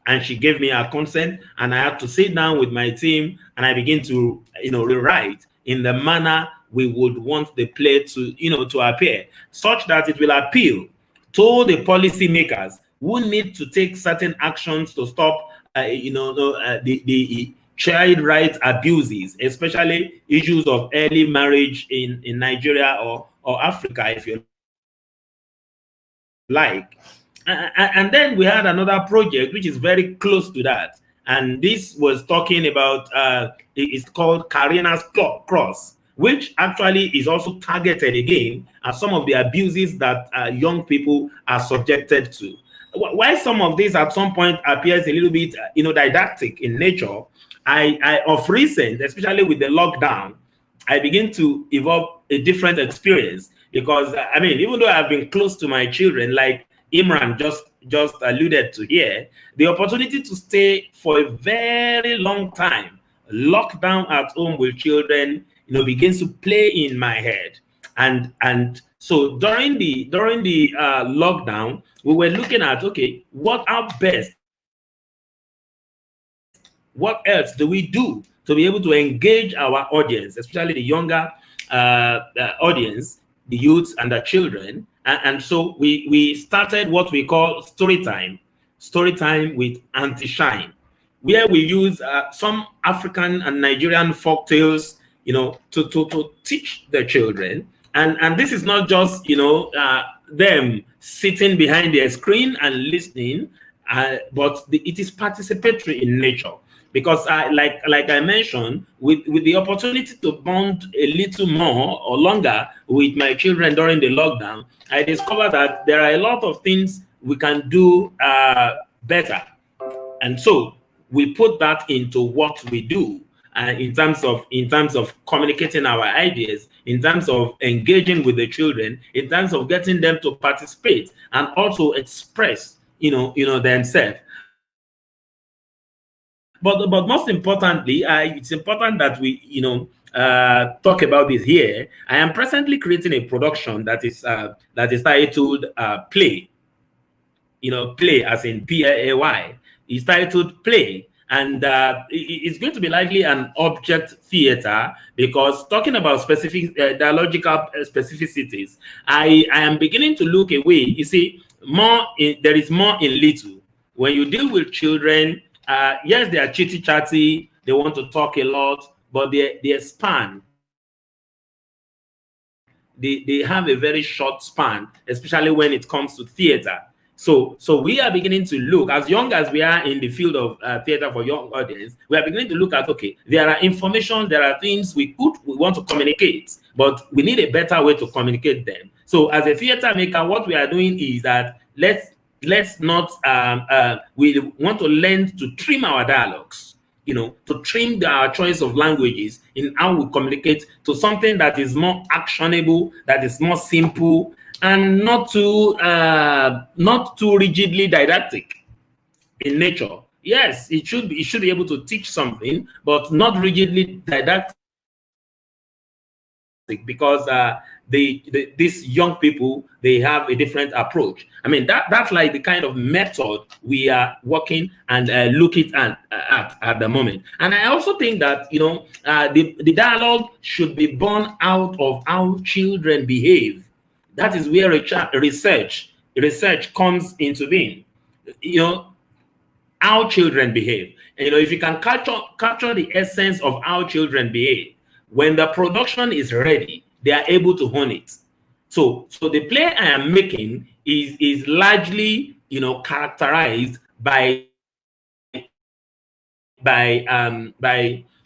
And she gave me her consent, and I had to sit down with my team and I begin to rewrite in the manner we would want the play to appear, such that it will appeal to the policy makers who need to take certain actions to stop the child rights abuses, especially issues of early marriage in Nigeria or Africa, if you like. And then we had another project which is very close to that, and this was talking about it's called Karina's Cross, which actually is also targeted again at some of the abuses that young people are subjected to. While some of this at some point appears a little bit didactic in nature, I of recent, especially with the lockdown, I begin to evolve a different experience, because even though I've been close to my children, like Imran just alluded to here, the opportunity to stay for a very long time locked down at home with children begins to play in my head. And so during the lockdown, we were looking at, okay, what else do we do to be able to engage our audience, especially the younger audience, the youths and the children, And so we started what we call story time with anti-shine, where we use some African and Nigerian folk tales, to teach the children. And this is not just, them sitting behind their screen and listening, but it is participatory in nature. Because like I mentioned, with the opportunity to bond a little more or longer with my children during the lockdown, I discovered that there are a lot of things we can do better. And so we put that into what we do in terms of communicating our ideas, in terms of engaging with the children, in terms of getting them to participate and also express, themselves. But most importantly, it's important that we, talk about this here. I am presently creating a production that is titled Play. Play as in P-L-A-Y. It's titled Play. And it's going to be likely an object theater, because talking about specific dialogical specificities, I am beginning to look away. You see, there is more in little. When you deal with children, yes, they are chitty-chatty, they want to talk a lot, but their span, they have a very short span, especially when it comes to theater. So we are beginning to look, as young as we are in the field of theater for young audience, we are beginning to look at, okay, there are information, there are things we want to communicate, but we need a better way to communicate them. So as a theater maker, what we are doing is that let's not, we want to learn to trim our dialogues, to trim our choice of languages in how we communicate to something that is more actionable, that is more simple, and not too rigidly didactic in nature. Yes, it should be able to teach something, but not rigidly didactic, because these young people, they have a different approach. I mean, that's like the kind of method we are working and looking at the moment. And I also think that the dialogue should be born out of how children behave. That is where research comes into being. How children behave. And, if you can capture the essence of how children behave, when the production is ready, they are able to hone it. So the play I am making is largely, characterized by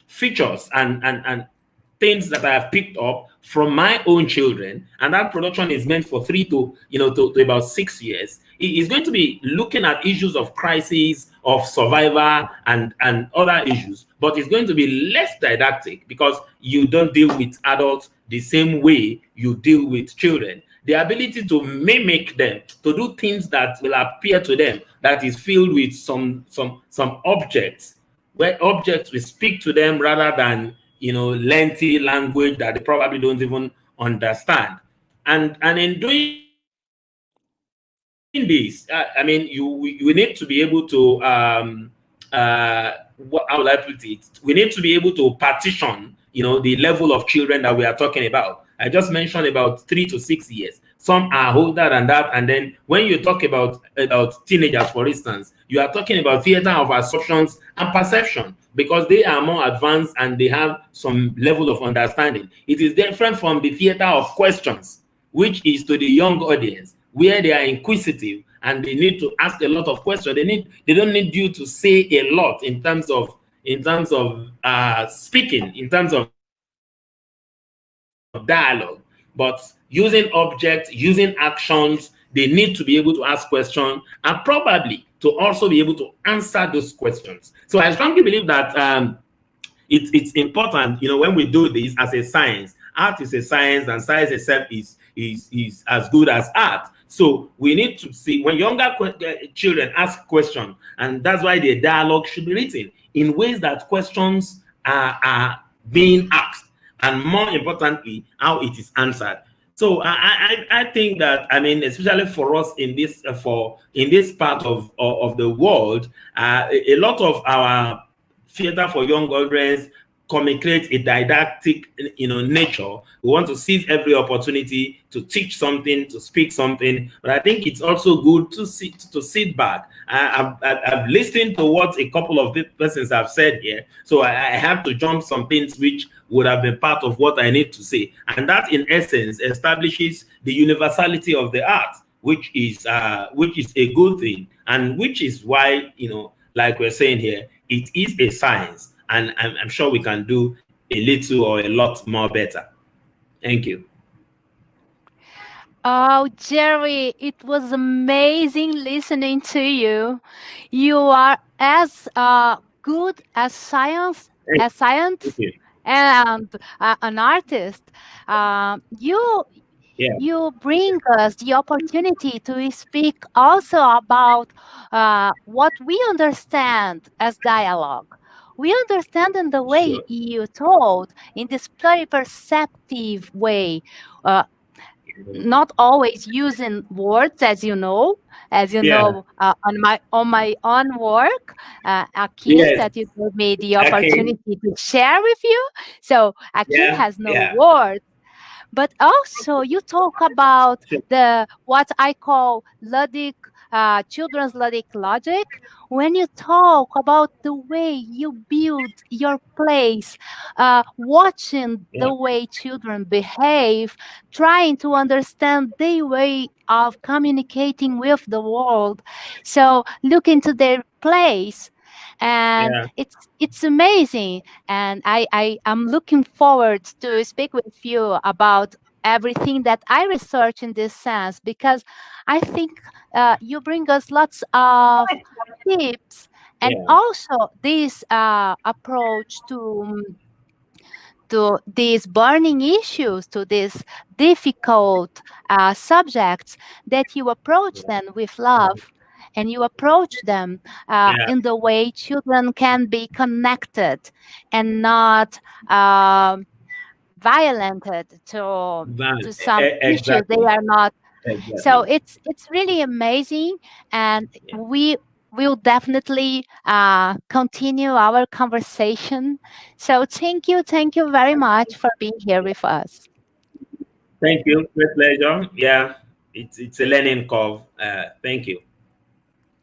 features and things that I have picked up from my own children, and that production is meant for 3 to about 6 years. It is going to be looking at issues of crisis, of survivor, and other issues, but it's going to be less didactic, because you don't deal with adults the same way you deal with children. The ability to mimic them, to do things that will appear to them, that is filled with some objects, where objects will speak to them rather than lengthy language that they probably don't even understand. And in doing this, I mean, you need to be able to how will I put it? We need to be able to partition, the level of children that we are talking about. I just mentioned about 3 to 6 years. Some are older than that. And then when you talk about teenagers, for instance, you are talking about theater of assumptions and perception, because they are more advanced and they have some level of understanding. It is different from the theater of questions, which is to the young audience, where they are inquisitive and they need to ask a lot of questions. They don't need you to say a lot in terms of speaking, in terms of dialogue, but using objects, using actions, they need to be able to ask questions and probably to also be able to answer those questions. So I strongly believe that it's important, when we do this as a science. Art is a science, and science itself is as good as art. So we need to see when younger children ask questions, and that's why the dialogue should be written in ways that questions are being asked, and more importantly, how it is answered. So I think that, I mean, especially for us in this part of the world, a lot of our theater for young audience communicate a didactic, nature. We want to seize every opportunity to teach something, to speak something. But I think it's also good to sit back. I've listened to what a couple of persons have said here, so I have to jump some things which would have been part of what I need to say, and that, in essence, establishes the universality of the art, which is a good thing, and which is why, like we're saying here, it is a science. And I'm sure we can do a little or a lot more better. Thank you. Oh, Jerry, it was amazing listening to you. You are as good as science, and an artist. You bring us the opportunity to speak also about what we understand as dialogue. We understand in the way you told, in this very perceptive way, not always using words, as you know, on my own work, Akin, that you gave me the opportunity to share with you. So Akin has no words. But also, you talk about what I call ludic, children's ludic logic. When you talk about the way you build your place, watching the way children behave, trying to understand their way of communicating with the world. So look into their place. And it's amazing, and I am looking forward to speak with you about everything that I research in this sense, because I think you bring us lots of tips, and also this approach to these burning issues, to these difficult subjects, that you approach them with love. And you approach them in the way children can be connected and not violented to some issues they are not. Exactly. So it's really amazing, and we will definitely continue our conversation. So thank you very much for being here with us. Thank you. Great pleasure. Yeah, it's a learning curve. Thank you.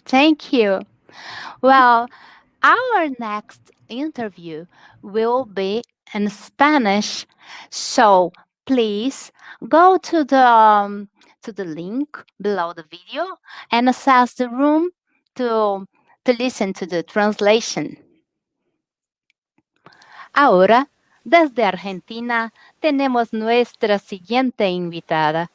Thank you. Well, our next interview will be in Spanish, so please go to the link below the video and access the room to listen to the translation. Ahora, desde Argentina, tenemos nuestra siguiente invitada.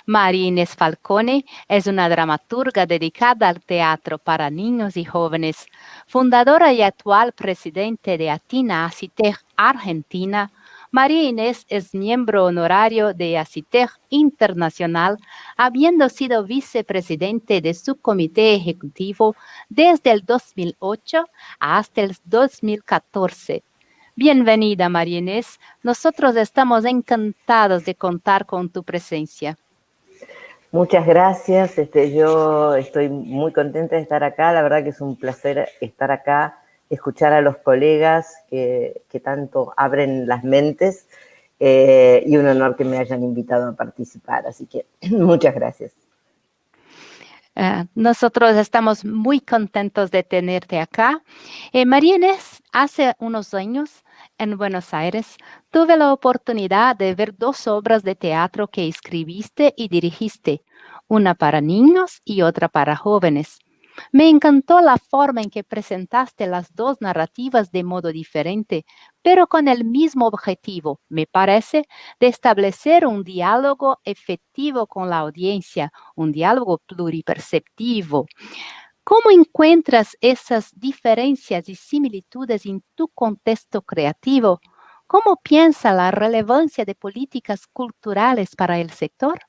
María Inés Falconi es una dramaturga dedicada al teatro para niños y jóvenes, fundadora y actual presidente de Atina ASSITEJ Argentina. María Inés es miembro honorario de ASSITEJ Internacional, habiendo sido vicepresidente de su comité ejecutivo desde el 2008 hasta el 2014. Bienvenida, María Inés. Nosotros estamos encantados de contar con tu presencia. Muchas gracias. Yo estoy muy contenta de estar acá. La verdad que es un placer estar acá, escuchar a los colegas que tanto abren las mentes, y un honor que me hayan invitado a participar. Así que muchas gracias. Nosotros estamos muy contentos de tenerte acá. María Inés, hace unos años en Buenos Aires tuve la oportunidad de ver 2 obras de teatro que escribiste y dirigiste, una para niños y otra para jóvenes. Me encantó la forma en que presentaste las 2 narrativas de modo diferente, pero con el mismo objetivo, me parece, de establecer un diálogo efectivo con la audiencia, un diálogo pluriperceptivo. ¿Cómo encuentras esas diferencias y similitudes en tu contexto creativo? ¿Cómo piensas la relevancia de políticas culturales para el sector?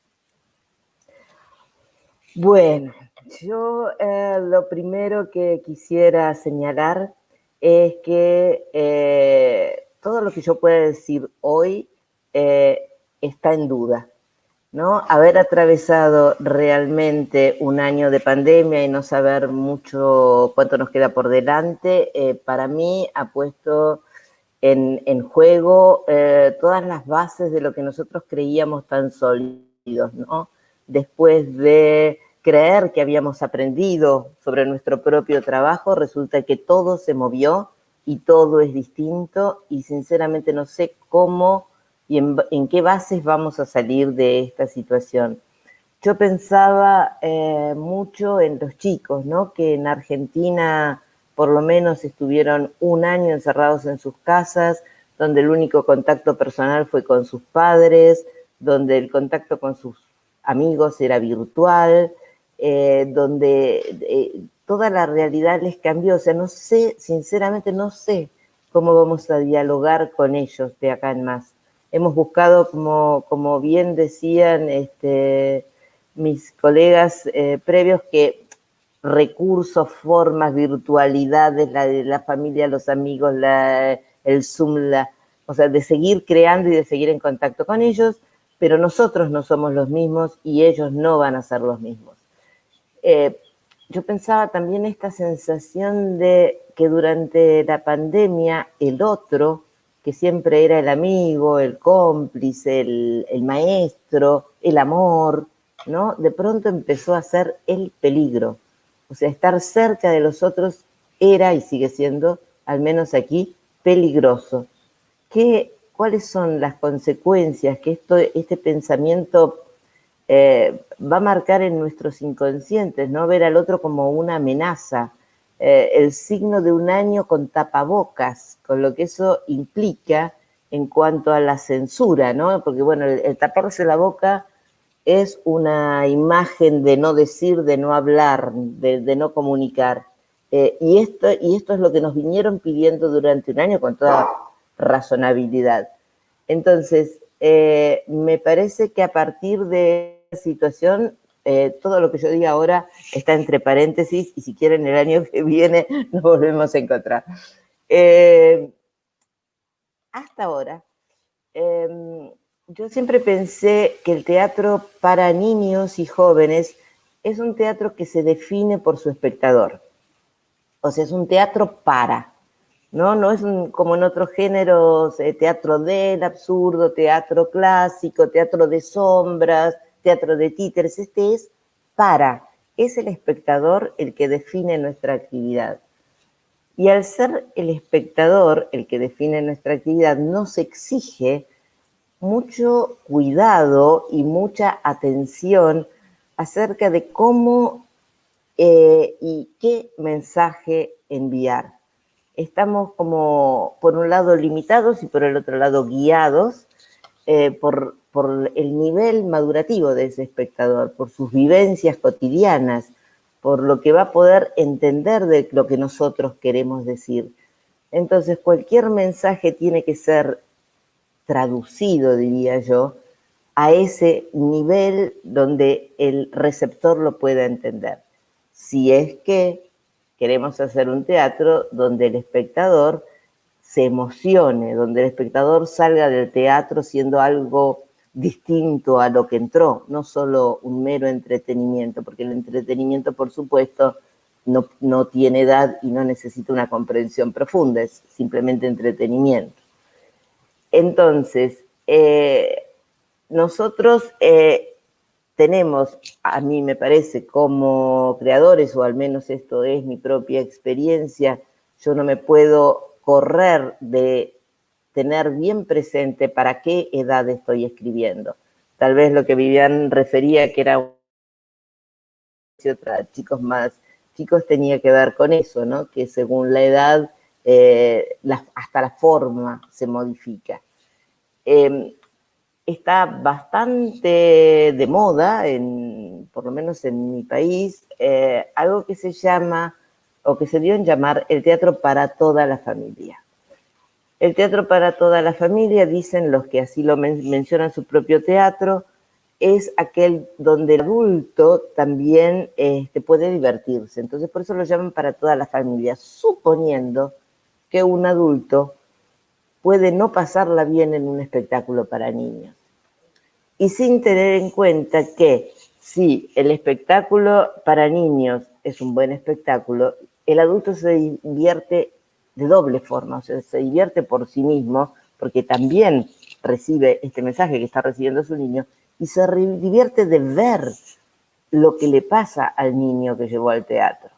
Bueno, yo lo primero que quisiera señalar es que todo lo que yo pueda decir hoy está en duda, ¿no? Haber atravesado realmente un año de pandemia y no saber mucho cuánto nos queda por delante, para mí ha puesto en juego todas las bases de lo que nosotros creíamos tan sólidos, ¿no? Después de creer que habíamos aprendido sobre nuestro propio trabajo, resulta que todo se movió y todo es distinto, y sinceramente no sé cómo y en qué bases vamos a salir de esta situación. Yo pensaba mucho en los chicos, ¿no? Que en Argentina por lo menos estuvieron un año encerrados en sus casas, donde el único contacto personal fue con sus padres, donde el contacto con sus amigos era virtual, donde toda la realidad les cambió. O sea, no sé, sinceramente no sé cómo vamos a dialogar con ellos de acá en más. Hemos buscado, como bien decían mis colegas previos, que recursos, formas, virtualidades, la familia, los amigos, el Zoom, o sea, de seguir creando y de seguir en contacto con ellos, pero nosotros no somos los mismos y ellos no van a ser los mismos. Yo pensaba también esta sensación de que durante la pandemia el otro, que siempre era el amigo, el cómplice, el maestro, el amor, ¿no? De pronto empezó a ser el peligro. O sea, estar cerca de los otros era y sigue siendo, al menos aquí, peligroso. ¿Cuáles son las consecuencias que este pensamiento va a marcar en nuestros inconscientes, ¿no? Ver al otro como una amenaza, el signo de un año con tapabocas, con lo que eso implica en cuanto a la censura, ¿no? Porque, bueno, el taparse la boca es una imagen de no decir, de no hablar, de no comunicar. Y esto es lo que nos vinieron pidiendo durante un año con toda razonabilidad. Entonces, me parece que a partir de esta situación, todo lo que yo diga ahora está entre paréntesis, y si quieren el año que viene nos volvemos a encontrar. Hasta ahora, yo siempre pensé que el teatro para niños y jóvenes es un teatro que se define por su espectador. O sea, es un teatro para, ¿no? No es como en otros géneros, teatro del absurdo, teatro clásico, teatro de sombras, teatro de títeres. Este es para, es el espectador el que define nuestra actividad. Y al ser el espectador el que define nuestra actividad, nos exige mucho cuidado y mucha atención acerca de cómo y qué mensaje enviar. Estamos como, por un lado, limitados y por el otro lado, guiados por el nivel madurativo de ese espectador, por sus vivencias cotidianas, por lo que va a poder entender de lo que nosotros queremos decir. Entonces, cualquier mensaje tiene que ser traducido, diría yo, a ese nivel donde el receptor lo pueda entender. Si es que queremos hacer un teatro donde el espectador se emocione, donde el espectador salga del teatro siendo algo distinto a lo que entró, no solo un mero entretenimiento, porque el entretenimiento, por supuesto, no tiene edad y no necesita una comprensión profunda, es simplemente entretenimiento. Entonces, nosotros tenemos, a mí me parece, como creadores, o al menos esto es mi propia experiencia, yo no me puedo correr de tener bien presente para qué edad estoy escribiendo. Tal vez lo que Vivian refería, que era otra, chicos más chicos, tenía que ver con eso, ¿no? Que según la edad, hasta la forma se modifica. Está bastante de moda, por lo menos en mi país, algo que se llama, o que se dio en llamar, el teatro para toda la familia. El teatro para toda la familia, dicen los que así lo mencionan su propio teatro, es aquel donde el adulto también puede divertirse. Entonces, por eso lo llaman para toda la familia, suponiendo que un adulto puede no pasarla bien en un espectáculo para niños. Y sin tener en cuenta que si el espectáculo para niños es un buen espectáculo, el adulto se divierte de doble forma, o sea, se divierte por sí mismo, porque también recibe este mensaje que está recibiendo su niño, y se divierte de ver lo que le pasa al niño que llevó al teatro.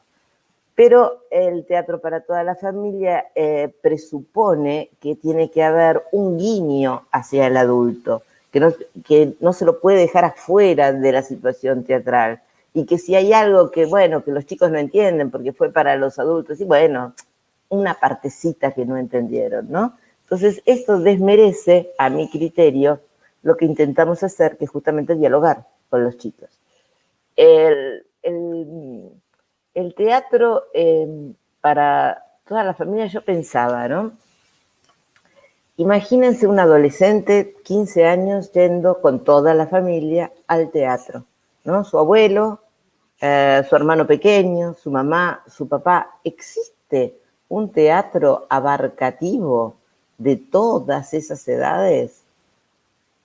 Pero el teatro para toda la familia presupone que tiene que haber un guiño hacia el adulto, que no se lo puede dejar afuera de la situación teatral, y que si hay algo que, bueno, que los chicos no entienden porque fue para los adultos, y bueno, una partecita que no entendieron, ¿no? Entonces, esto desmerece, a mi criterio, lo que intentamos hacer, que es justamente dialogar con los chicos. El teatro para toda la familia, yo pensaba, ¿no? Imagínense un adolescente, 15 años, yendo con toda la familia al teatro, ¿no? Su abuelo, su hermano pequeño, su mamá, su papá. ¿Existe un teatro abarcativo de todas esas edades?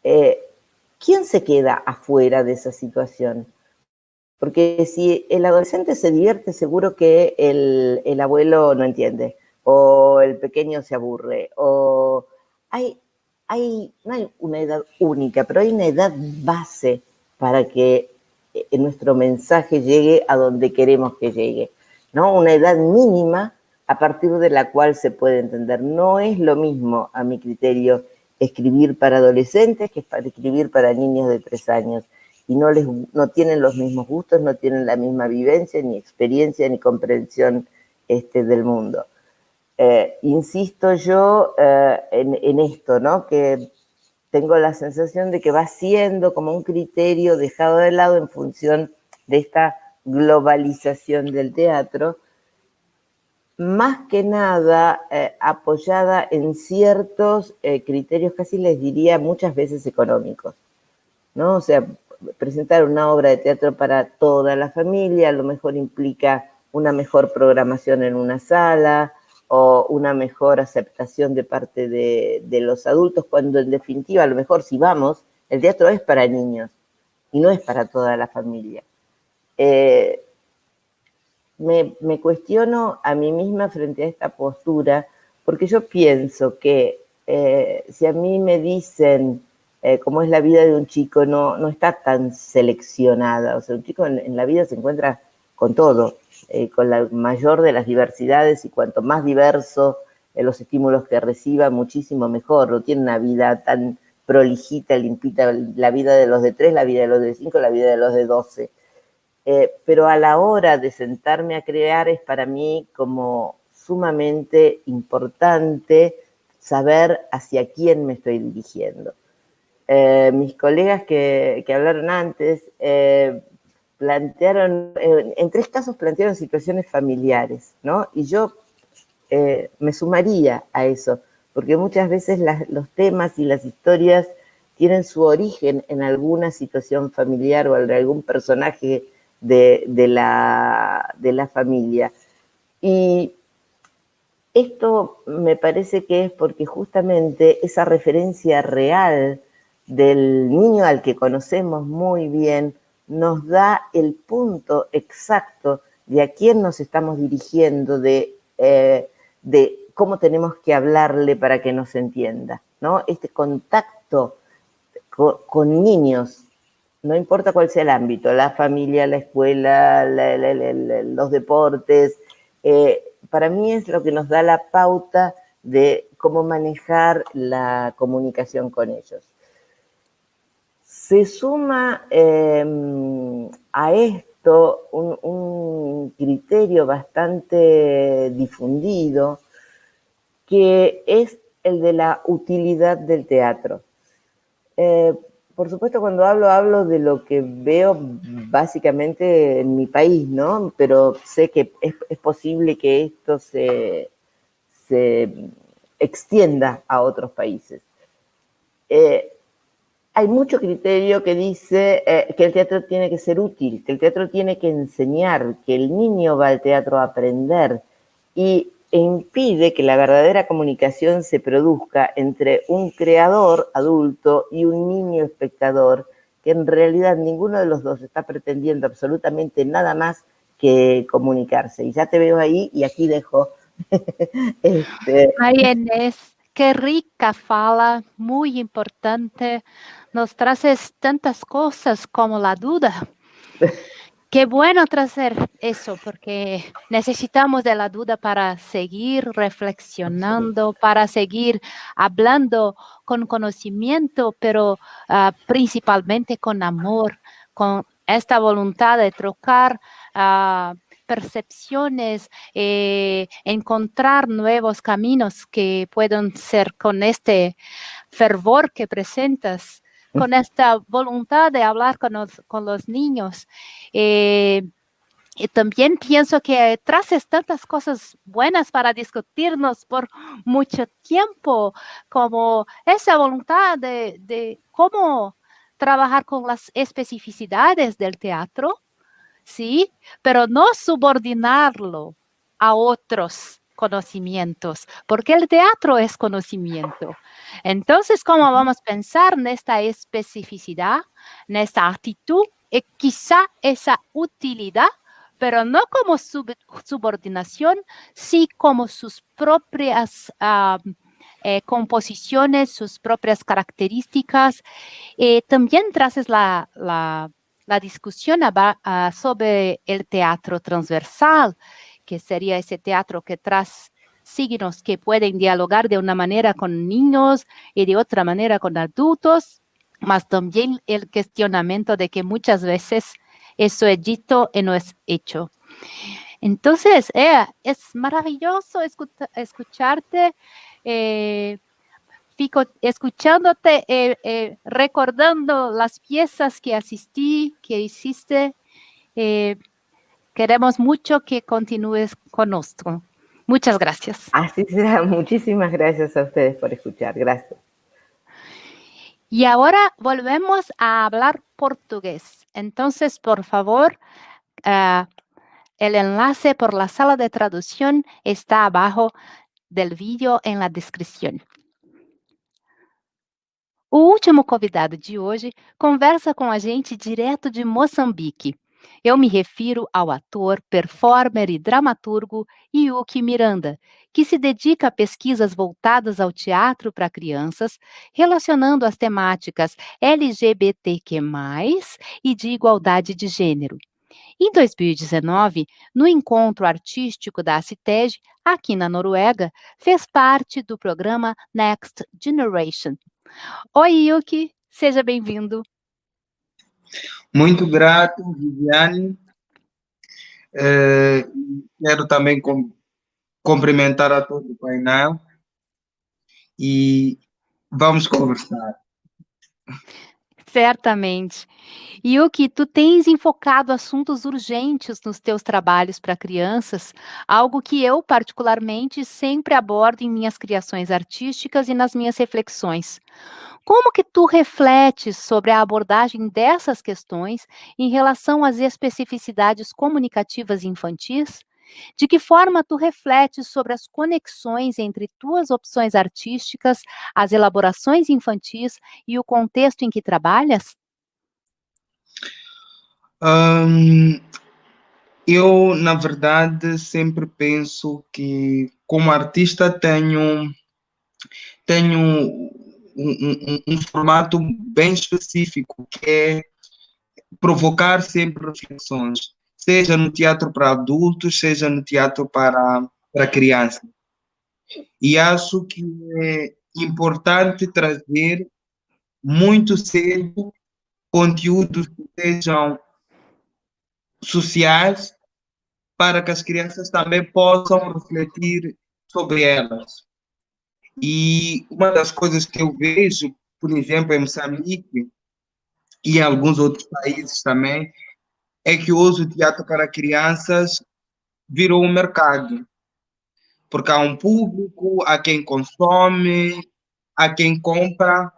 ¿Quién se queda afuera de esa situación? Porque si el adolescente se divierte, seguro que el abuelo no entiende, o el pequeño se aburre, o no hay una edad única, pero hay una edad base para que nuestro mensaje llegue a donde queremos que llegue, ¿no? Una edad mínima a partir de la cual se puede entender. No es lo mismo, a mi criterio, escribir para adolescentes que escribir para niños de 3 años. Y no tienen los mismos gustos, no tienen la misma vivencia, ni experiencia, ni comprensión del mundo. Insisto yo en esto, ¿no? Que tengo la sensación de que va siendo como un criterio dejado de lado en función de esta globalización del teatro, más que nada apoyada en ciertos criterios, casi les diría muchas veces económicos, ¿no? O sea, presentar una obra de teatro para toda la familia a lo mejor implica una mejor programación en una sala o una mejor aceptación de parte de los adultos, cuando en definitiva, a lo mejor si vamos, el teatro es para niños y no es para toda la familia. Me cuestiono a mí misma frente a esta postura, porque yo pienso que si a mí me dicen cómo es la vida de un chico, no está tan seleccionada. O sea, un chico en la vida se encuentra con todo, con la mayor de las diversidades, y cuanto más diverso los estímulos que reciba, muchísimo mejor. No tiene una vida tan prolijita, limpita, la vida de los de 3, la vida de los de 5, la vida de los de 12. Pero a la hora de sentarme a crear es para mí como sumamente importante saber hacia quién me estoy dirigiendo. Mis colegas que hablaron antes plantearon, en 3 casos plantearon situaciones familiares, ¿no? Y yo me sumaría a eso, porque muchas veces los temas y las historias tienen su origen en alguna situación familiar o en algún personaje de la familia. Y esto me parece que es porque justamente esa referencia real del niño al que conocemos muy bien nos da el punto exacto de a quién nos estamos dirigiendo, de cómo tenemos que hablarle para que nos entienda, ¿no? Este contacto con niños, no importa cuál sea el ámbito, la familia, la escuela, los deportes, para mí es lo que nos da la pauta de cómo manejar la comunicación con ellos. Se suma a esto un criterio bastante difundido, que es el de la utilidad del teatro. Por supuesto, cuando hablo de lo que veo básicamente en mi país, ¿no? Pero sé que es posible que esto se extienda a otros países. Hay mucho criterio que dice que el teatro tiene que ser útil, que el teatro tiene que enseñar, que el niño va al teatro a aprender, e impide que la verdadera comunicación se produzca entre un creador adulto y un niño espectador, que en realidad ninguno de los dos está pretendiendo absolutamente nada más que comunicarse. Y ya te veo ahí, y aquí dejo María Inés, qué rica fala, muy importante. Nos traes tantas cosas como la duda. Qué bueno traer eso, porque necesitamos de la duda para seguir reflexionando, para seguir hablando con conocimiento, pero principalmente con amor, con esta voluntad de trocar percepciones, encontrar nuevos caminos que puedan ser con este fervor que presentas, con esta voluntad de hablar con los niños. Y también pienso que traes tantas cosas buenas para discutirnos por mucho tiempo, como esa voluntad de cómo trabajar con las especificidades del teatro, ¿sí? Pero no subordinarlo a otros conocimientos, porque el teatro es conocimiento. Entonces, ¿cómo vamos a pensar en esta especificidad, en esta actitud, y quizá esa utilidad, pero no como subordinación, sí como sus propias composiciones, sus propias características? También traes la discusión sobre el teatro transversal, que sería ese teatro que trae signos que pueden dialogar de una manera con niños y de otra manera con adultos, mas también el cuestionamiento de que muchas veces eso es dicho y no es hecho. Entonces, es maravilloso escucharte. Fico escuchándote, recordando las piezas que asistí, que hiciste. Queremos mucho que continúes con nosotros. Muchas gracias. Así será. Muchísimas gracias a ustedes por escuchar. Gracias. Y ahora volvemos a hablar portugués. Entonces, por favor, el enlace por la sala de traducción está abajo del vídeo en la descripción. O último convidado de hoje conversa com a gente direto de Moçambique. Eu me refiro ao ator, performer e dramaturgo Yuck Miranda, que se dedica a pesquisas voltadas ao teatro para crianças, relacionando as temáticas LGBTQ+, e de igualdade de gênero. Em 2019, no encontro artístico da ASSITEJ, aqui na Noruega, fez parte do programa Next Generation. Oi, Yuck, seja bem-vindo. Muito grato, Viviane. Quero também cumprimentar a todo o painel e vamos conversar. Certamente. Yuck, tu tens enfocado assuntos urgentes nos teus trabalhos para crianças, algo que eu, particularmente, sempre abordo em minhas criações artísticas e nas minhas reflexões. Como que tu refletes sobre a abordagem dessas questões em relação às especificidades comunicativas infantis? De que forma tu refletes sobre as conexões entre tuas opções artísticas, as elaborações infantis e o contexto em que trabalhas? Eu, na verdade, sempre penso que, como artista, tenho um formato bem específico, que é provocar sempre reflexões, seja no teatro para adultos, seja no teatro para crianças. E acho que é importante trazer muito cedo conteúdos que sejam sociais para que as crianças também possam refletir sobre elas. E uma das coisas que eu vejo, por exemplo, em Moçambique e em alguns outros países também, é que hoje o teatro para crianças virou um mercado. Porque há um público, há quem consome, há quem compra,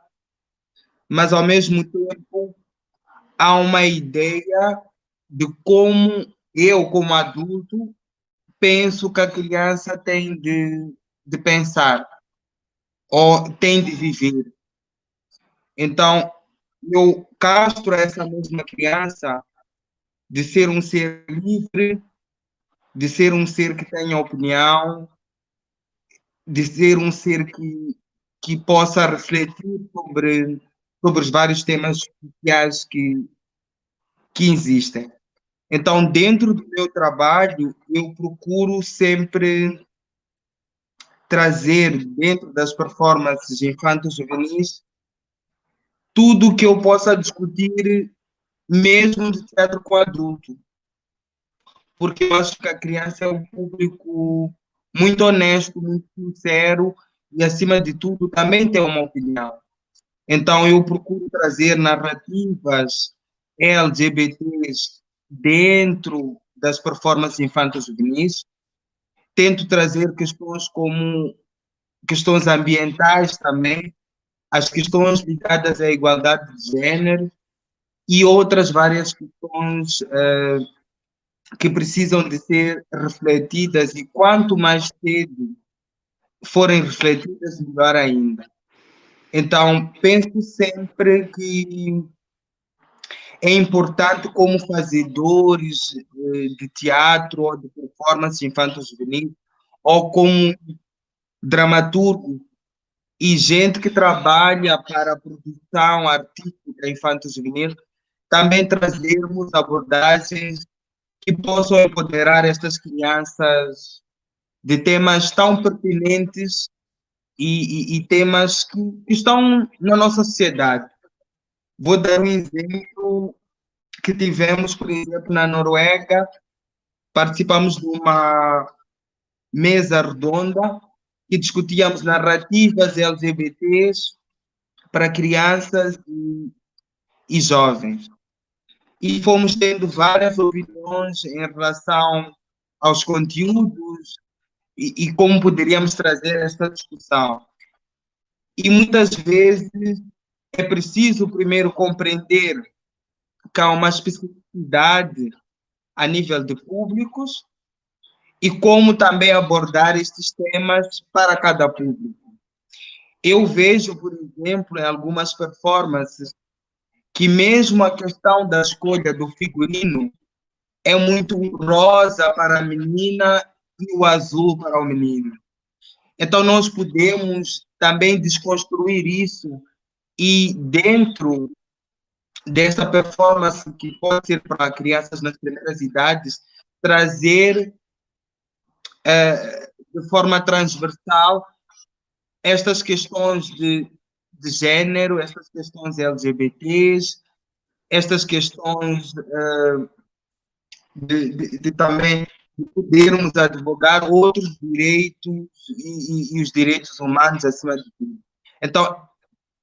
mas ao mesmo tempo há uma ideia de como eu, como adulto, penso que a criança tem de pensar ou tem de viver. Então, eu castro essa mesma criança de ser um ser livre, de ser um ser que tenha opinião, de ser um ser que possa refletir sobre os vários temas sociais que existem. Então, dentro do meu trabalho, eu procuro sempre trazer, dentro das performances infanto-juvenis, tudo que eu possa discutir, mesmo de teatro com adulto. Porque eu acho que a criança é um público muito honesto, muito sincero e, acima de tudo, também tem uma opinião. Então, eu procuro trazer narrativas LGBTs dentro das performances infanto-juvenis. Tento trazer questões como questões ambientais também, as questões ligadas à igualdade de gênero e outras várias questões que precisam de ser refletidas, e quanto mais cedo forem refletidas, melhor ainda. Então, penso sempre que é importante, como fazedores de teatro ou de performance infanto-juvenil, ou como dramaturgo e gente que trabalha para a produção artística infanto-juvenil, também trazermos abordagens que possam empoderar estas crianças de temas tão pertinentes e temas que estão na nossa sociedade. Vou dar um exemplo que tivemos, por exemplo, na Noruega. Participamos de uma mesa redonda e discutíamos narrativas LGBTs para crianças e jovens. E fomos tendo várias opiniões em relação aos conteúdos e como poderíamos trazer esta discussão. E muitas vezes é preciso primeiro compreender que há uma especificidade a nível de públicos e como também abordar estes temas para cada público. Eu vejo, por exemplo, em algumas performances, que mesmo a questão da escolha do figurino é muito rosa para a menina e o azul para o menino. Então, nós podemos também desconstruir isso e, dentro dessa performance, que pode ser para crianças nas primeiras idades, trazer de forma transversal estas questões de gênero, estas questões LGBTs, estas questões de também de podermos advogar outros direitos e os direitos humanos acima de tudo. Então,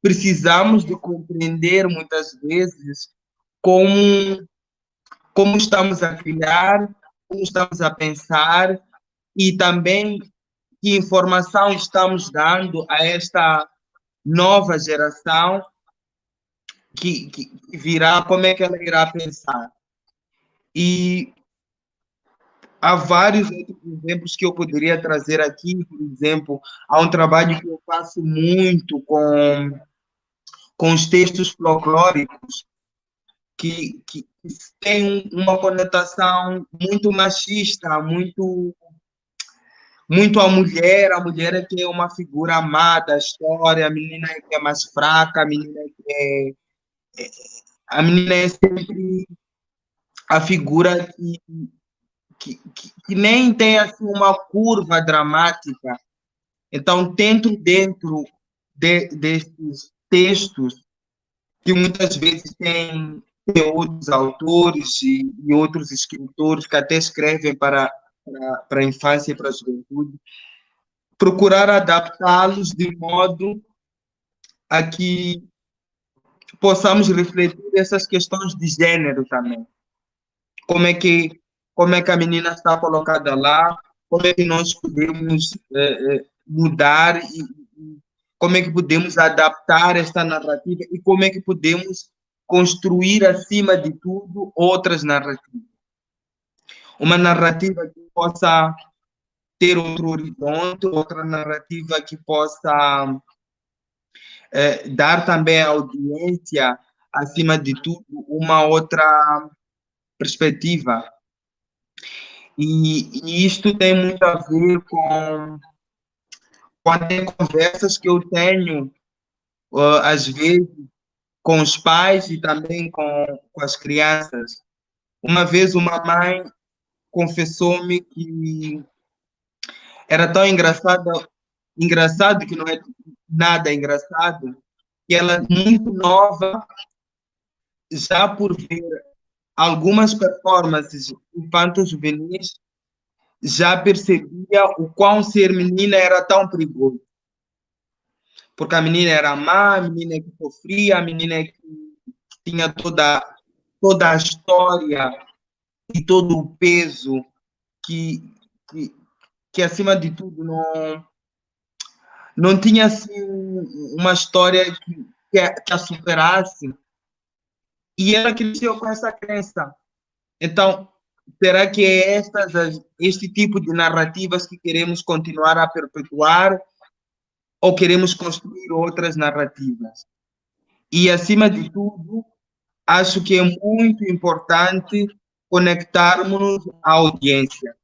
precisamos de compreender muitas vezes como estamos a criar, como estamos a pensar e também que informação estamos dando a esta nova geração que virá, como é que ela irá pensar. E há vários outros exemplos que eu poderia trazer aqui. Por exemplo, há um trabalho que eu faço muito com os textos folclóricos que tem uma conotação muito machista, muito a mulher é que é uma figura amada, a história, a menina é que é mais fraca, a menina é sempre a figura que nem tem assim uma curva dramática. Então, dentro desses textos, que muitas vezes tem outros autores e outros escritores que até escrevem para a infância e para a juventude, procurar adaptá-los de modo a que possamos refletir essas questões de gênero também. Como é que a menina está colocada lá, como é que nós podemos mudar e como é que podemos adaptar esta narrativa e como é que podemos construir, acima de tudo, outras narrativas. Uma narrativa que possa ter outro horizonte, outra narrativa que possa dar também à audiência, acima de tudo, uma outra perspectiva. E isto tem muito a ver até conversas que eu tenho, às vezes, com os pais e também com as crianças. Uma vez uma mãe confessou-me que era tão engraçado que não é nada engraçado, que ela, muito nova, já por ver algumas performances infanto-juvenis, já percebia o quão ser menina era tão perigoso. Porque a menina era má, a menina que sofria, a menina que tinha toda a história e todo o peso que, que, que acima de tudo, não tinha assim, uma história que a superasse. E ela cresceu com essa crença. Então, será que é este tipo de narrativas que queremos continuar a perpetuar ou queremos construir outras narrativas? E, acima de tudo, acho que é muito importante conectarmos à audiência.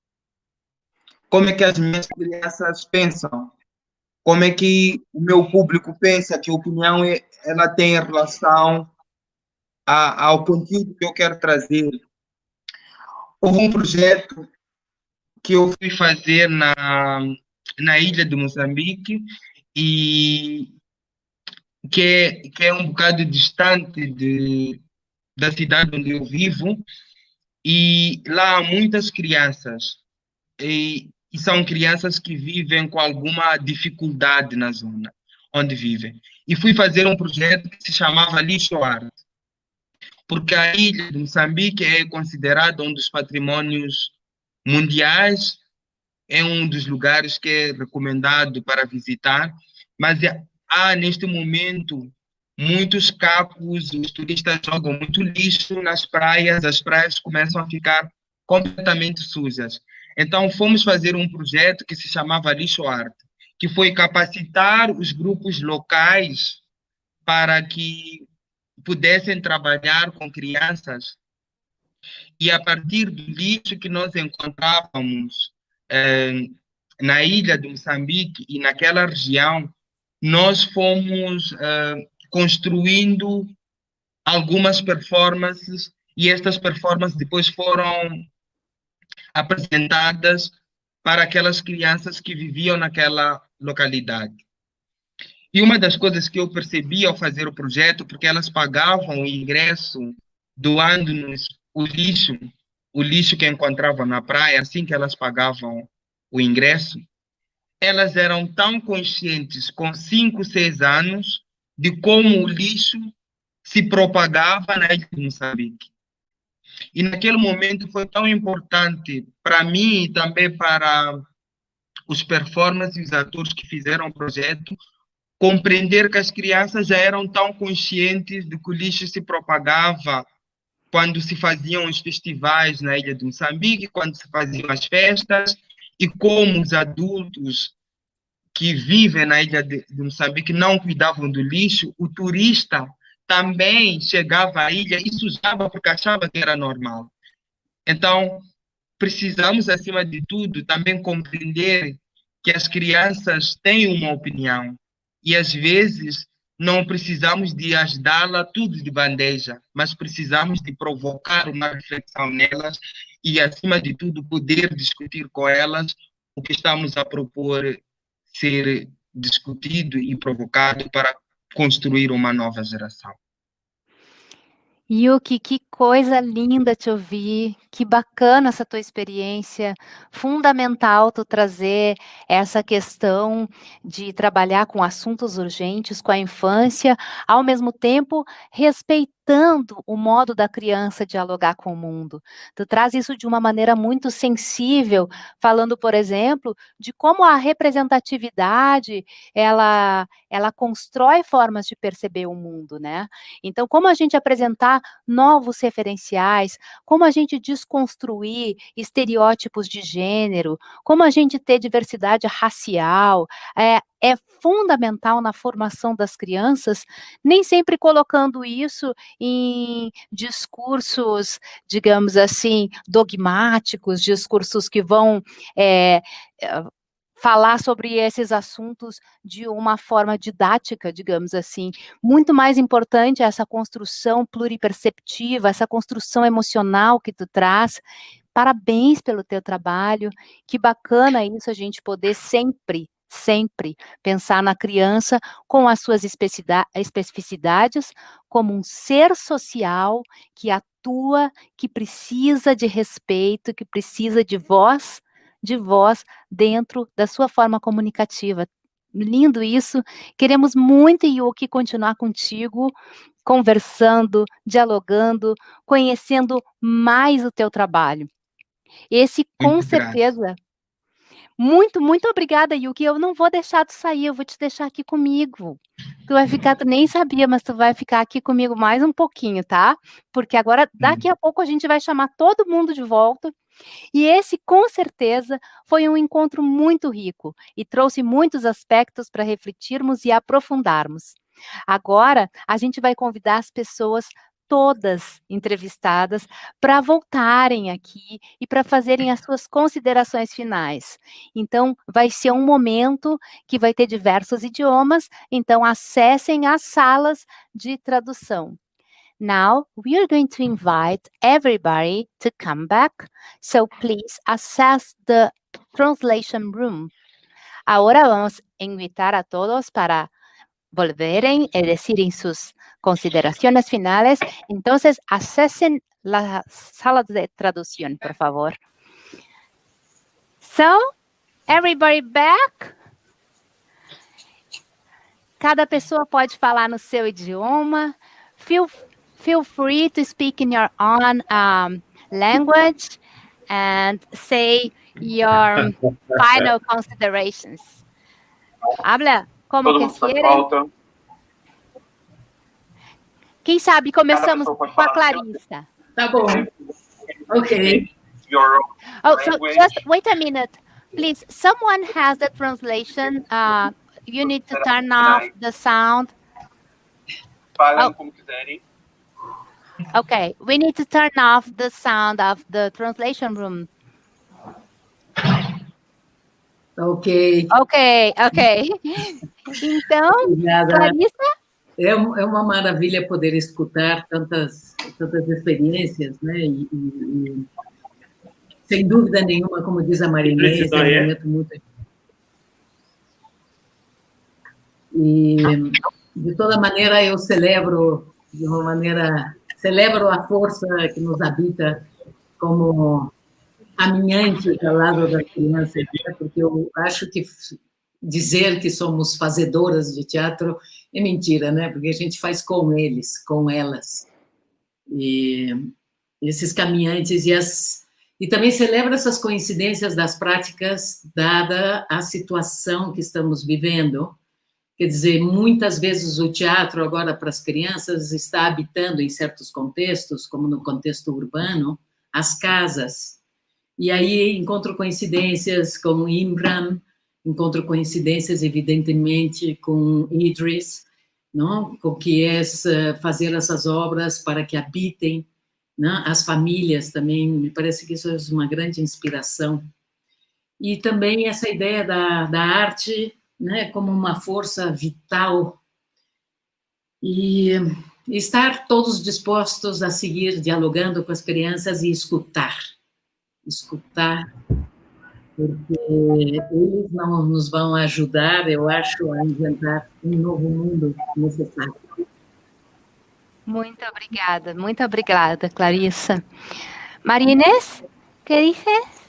Como é que as minhas crianças pensam? Como é que o meu público pensa? Que opinião ela tem em relação ao conteúdo que eu quero trazer? Houve um projeto que eu fui fazer na ilha de Moçambique e que é um bocado distante da cidade onde eu vivo, e lá há muitas crianças e são crianças que vivem com alguma dificuldade na zona onde vivem. E fui fazer um projeto que se chamava Lixo Arte, porque a ilha de Moçambique é considerada um dos patrimônios mundiais, é um dos lugares que é recomendado para visitar, mas há neste momento muitos cacos, os turistas jogam muito lixo nas praias, as praias começam a ficar completamente sujas. Então fomos fazer um projeto que se chamava Lixo Arte, que foi capacitar os grupos locais para que pudessem trabalhar com crianças, e a partir do lixo que nós encontrávamos na ilha de Moçambique e naquela região, nós fomos construindo algumas performances, e estas performances depois foram apresentadas para aquelas crianças que viviam naquela localidade. E uma das coisas que eu percebi ao fazer o projeto, porque elas pagavam o ingresso doando-nos o lixo que encontravam na praia, assim que elas pagavam o ingresso, elas eram tão conscientes, com 5, 6 anos, de como o lixo se propagava na ilha de Moçambique. E naquele momento foi tão importante para mim e também para os performers e os atores que fizeram o projeto, compreender que as crianças já eram tão conscientes de que o lixo se propagava quando se faziam os festivais na ilha de Moçambique, quando se faziam as festas, e como os adultos que vivem na ilha de Moçambique não cuidavam do lixo, o turista também chegava à ilha e sujava porque achava que era normal. Então, precisamos, acima de tudo, também compreender que as crianças têm uma opinião e, às vezes, não precisamos de as dá-la tudo de bandeja, mas precisamos de provocar uma reflexão nelas e, acima de tudo, poder discutir com elas o que estamos a propor ser discutido e provocado para construir uma nova geração. Yuck, que coisa linda te ouvir, que bacana essa tua experiência, fundamental tu trazer essa questão de trabalhar com assuntos urgentes, com a infância, ao mesmo tempo respeitando o modo da criança dialogar com o mundo. Tu traz isso de uma maneira muito sensível, falando, por exemplo, de como a representatividade, ela constrói formas de perceber o mundo, né? Então, como a gente apresentar novos referenciais, como a gente desconstruir estereótipos de gênero, como a gente ter diversidade racial, é fundamental na formação das crianças, nem sempre colocando isso em discursos, digamos assim, dogmáticos, discursos que vão falar sobre esses assuntos de uma forma didática, digamos assim. Muito mais importante essa construção pluriperceptiva, essa construção emocional que tu traz. Parabéns pelo teu trabalho, que bacana isso, a gente poder sempre pensar na criança com as suas especificidades, como um ser social que atua, que precisa de respeito, que precisa de voz dentro da sua forma comunicativa. Lindo isso, queremos muito, Yuck, continuar contigo, conversando, dialogando, conhecendo mais o teu trabalho. Esse, com Muito grato. certeza. Muito obrigada, Yuck. Eu não vou deixar tu sair, eu vou te deixar aqui comigo. Tu vai ficar, tu nem sabia, mas tu vai ficar aqui comigo mais um pouquinho, tá? Porque agora, daqui a pouco, a gente vai chamar todo mundo de volta. E esse, com certeza, foi um encontro muito rico e trouxe muitos aspectos para refletirmos e aprofundarmos. Agora, a gente vai convidar as pessoas todas entrevistadas para voltarem aqui e para fazerem as suas considerações finais. Então, vai ser um momento que vai ter diversos idiomas, então acessem as salas de tradução. Now, we are going to invite everybody to come back, so please access the translation room. Ahora vamos a invitar a todos para volverem a decir sus consideraciones finales. Entonces, acesen las salas de traducción, por favor. So, everybody back? Cada pessoa pode falar no seu idioma. Feel free to speak in your own language and say your final considerations. Habla como que quiera. Quem sabe começamos com a Clarissa. Tá bom. Ok. Oh, so just wait a minute. Please, someone has the translation. You need to turn off the sound. Falem como quiserem. Okay, we need to turn off the sound of the translation room. Ok. Ok. Então, Obrigada. Clarissa? É uma maravilha poder escutar tantas experiências, né? E sem dúvida nenhuma, como diz a María Inés, é um momento muito... E, de toda maneira, eu celebro a força que nos habita como caminhante ao lado das crianças, né? Porque eu acho que dizer que somos fazedoras de teatro é mentira, né? Porque a gente faz com eles, com elas. E esses caminhantes e também celebra essas coincidências das práticas, dada a situação que estamos vivendo. Quer dizer, muitas vezes o teatro, agora para as crianças, está habitando em certos contextos, como no contexto urbano, as casas. E aí encontro coincidências com Imran, encontro coincidências, evidentemente, com Idris, não? Com que é fazer essas obras para que habitem, não? As famílias também, me parece que isso é uma grande inspiração. E também essa ideia da arte, né, como uma força vital, e estar todos dispostos a seguir dialogando com as crianças e escutar, porque eles não nos vão ajudar, eu acho, a inventar um novo mundo necessário. Muito obrigada, Clarissa. María Inés, ¿qué dices?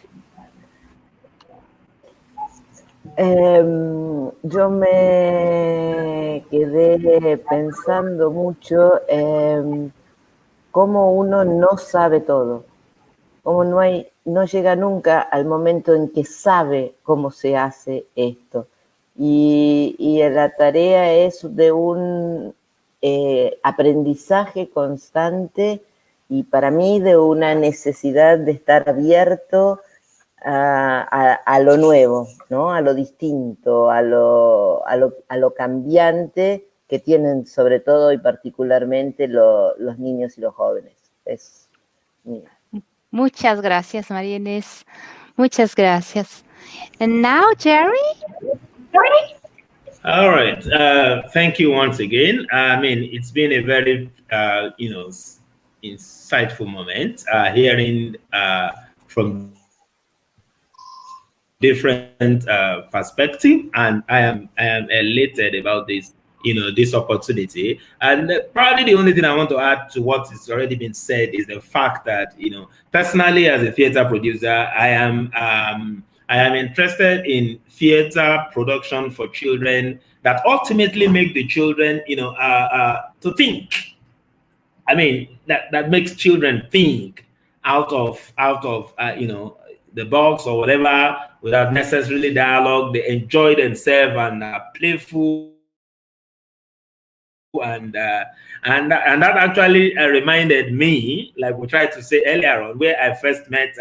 Yo me quedé pensando mucho cómo uno no sabe todo, cómo no llega nunca al momento en que sabe cómo se hace esto. Y la tarea es de un aprendizaje constante y para mí de una necesidad de estar abierto a lo nuevo, ¿no? A lo distinto, a lo cambiante que tienen sobre todo y particularmente los niños y los jóvenes. Muchas gracias, María Inés. Muchas gracias. And now, Jerry? All right. Thank you once again. I mean, it's been a very, insightful moment hearing from different perspective, and I am elated about this, this opportunity. And probably the only thing I want to add to what has already been said is the fact that, personally as a theater producer, I am interested in theater production for children that ultimately make the children, to think. I mean, that makes children think out of the box or whatever, without necessarily dialogue. They enjoy themselves and are playful, and that actually reminded me, like we tried to say earlier on, where I first met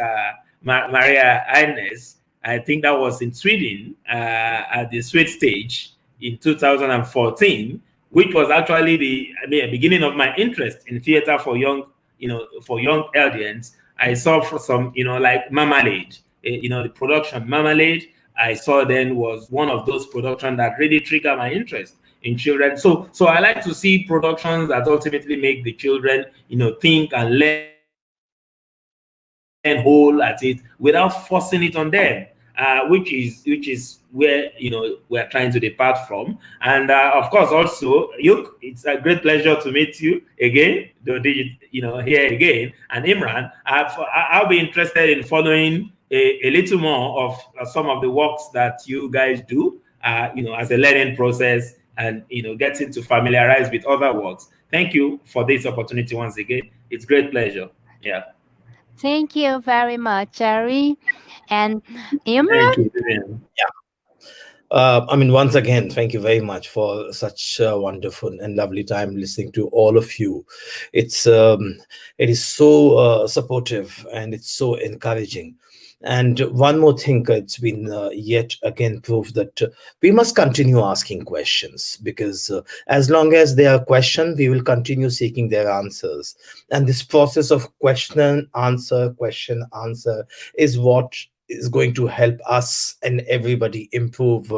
María Inés. I think that was in Sweden at the Swede stage in 2014, which was actually the beginning of my interest in theater for young audience. I saw for some, like Marmalade, the production Marmalade, I saw then was one of those productions that really triggered my interest in children. So I like to see productions that ultimately make the children, think and learn whole at it without forcing it on them, which is where we're trying to depart from. And of course, also, Yuck, it's a great pleasure to meet you again, here again. And Imran, I'll be interested in following a little more of some of the works that you guys do, as a learning process, and getting to familiarize with other works. Thank you for this opportunity once again. It's great pleasure. Yeah. Thank you very much, Jerry. And Imran? Thank you, Vivian. Once again, thank you very much for such a wonderful and lovely time listening to all of you. It is so supportive, and it's so encouraging. And one more thing, it's been yet again proof that we must continue asking questions, because as long as they are questioned, we will continue seeking their answers. And this process of question, answer is what is going to help us and everybody improve.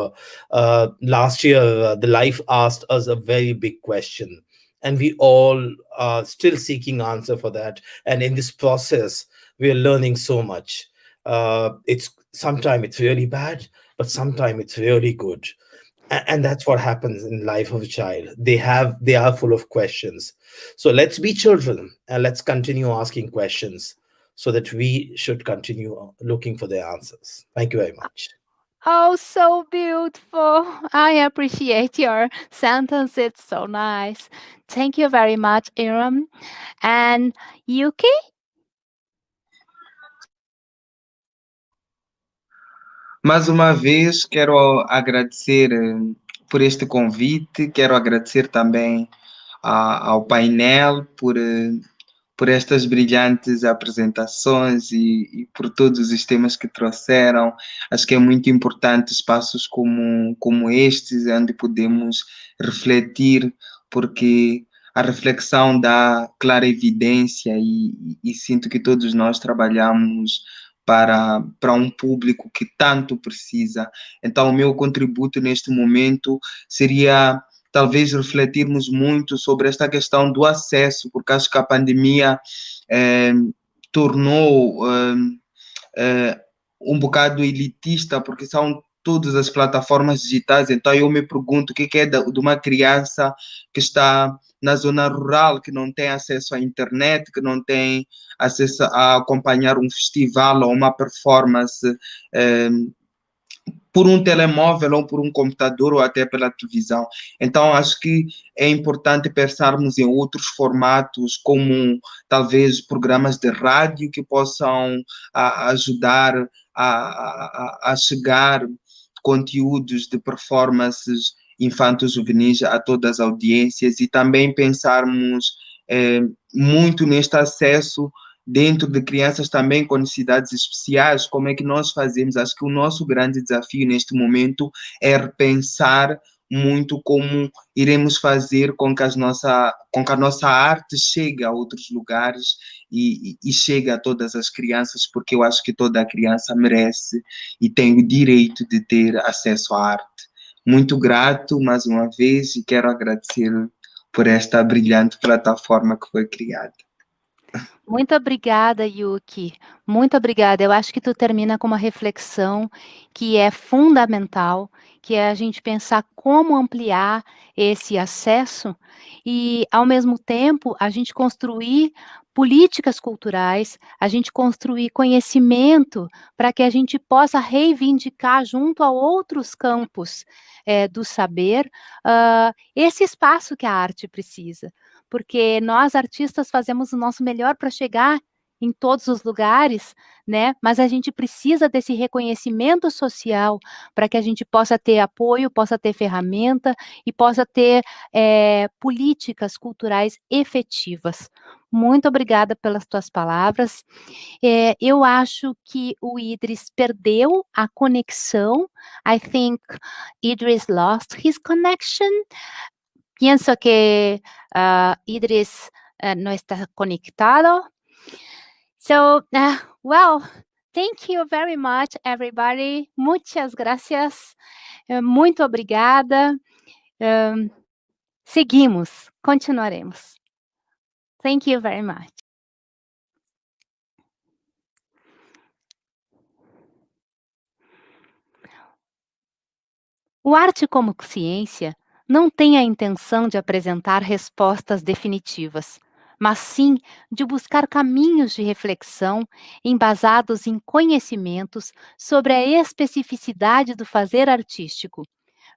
Last year, the life asked us a very big question, and we all are still seeking answer for that. And in this process, we are learning so much. Sometimes it's really bad, but sometimes it's really good. And that's what happens in life of a child. They are full of questions. So let's be children, and let's continue asking questions, so that we should continue looking for the answers. Thank you very much. Oh, so beautiful. I appreciate your sentence. It's so nice. Thank you very much, Imran. And Yuki? Mais uma vez, quero agradecer por este convite, quero agradecer também ao painel por estas brilhantes apresentações e por todos os temas que trouxeram. Acho que é muito importante espaços como estes, onde podemos refletir, porque a reflexão dá clara evidência e sinto que todos nós trabalhamos para um público que tanto precisa. Então, o meu contributo neste momento seria talvez refletirmos muito sobre esta questão do acesso, porque acho que a pandemia tornou um bocado elitista, porque são todas as plataformas digitais. Então eu me pergunto o que é de uma criança que está na zona rural, que não tem acesso à internet, que não tem acesso a acompanhar um festival ou uma performance por um telemóvel ou por um computador ou até pela televisão. Então, acho que é importante pensarmos em outros formatos, como talvez programas de rádio que possam ajudar a chegar conteúdos de performances infanto-juvenis a todas as audiências, e também pensarmos muito neste acesso dentro de crianças também com necessidades especiais. Como é que nós fazemos? Acho que o nosso grande desafio neste momento é repensar muito como iremos fazer com que a nossa arte chegue a outros lugares e chega a todas as crianças, porque eu acho que toda criança merece e tem o direito de ter acesso à arte. Muito grato mais uma vez e quero agradecer por esta brilhante plataforma que foi criada. Muito obrigada, Yuck. Muito obrigada. Eu acho que tu termina com uma reflexão que é fundamental, que é a gente pensar como ampliar esse acesso e, ao mesmo tempo, a gente construir políticas culturais, a gente construir conhecimento para que a gente possa reivindicar junto a outros campos do saber esse espaço que a arte precisa. Porque nós, artistas, fazemos o nosso melhor para chegar em todos os lugares, né? Mas a gente precisa desse reconhecimento social para que a gente possa ter apoio, possa ter ferramenta e possa ter políticas culturais efetivas. Muito obrigada pelas tuas palavras. Eu acho que o Idris perdeu a conexão. I think Idris lost his connection. Pienso que Idris no está conectado. So, well, thank you very much, everybody. Muchas gracias. Muito obrigada. Seguimos, continuaremos. Thank you very much. O Arte como Ciência não tem a intenção de apresentar respostas definitivas, mas sim de buscar caminhos de reflexão embasados em conhecimentos sobre a especificidade do fazer artístico.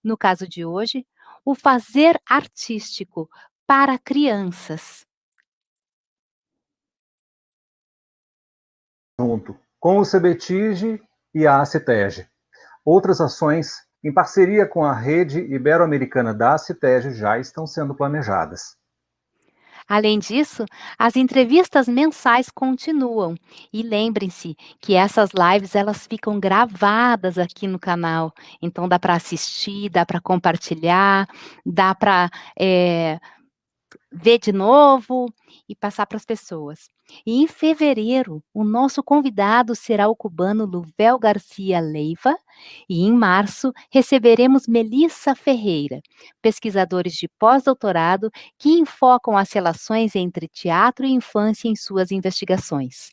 No caso de hoje, o fazer artístico para crianças. Junto com o CBTIG e a ASSITEJ. Outras ações, em parceria com a Rede Ibero-Americana da ASSITEJ, já estão sendo planejadas. Além disso, as entrevistas mensais continuam. E lembrem-se que essas lives elas ficam gravadas aqui no canal. Então dá para assistir, dá para compartilhar, dá para ver de novo e passar para as pessoas. E em fevereiro, o nosso convidado será o cubano Luvel Garcia Leiva, e em março receberemos Melissa Ferreira, pesquisadores de pós-doutorado que enfocam as relações entre teatro e infância em suas investigações.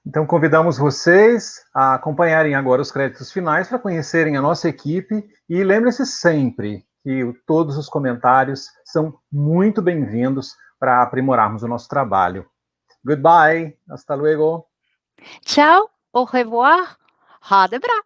Então convidamos vocês a acompanharem agora os créditos finais para conhecerem a nossa equipe e lembrem-se sempre que todos os comentários são muito bem-vindos para aprimorarmos o nosso trabalho. Goodbye, hasta luego. Tchau, au revoir, ha de bra.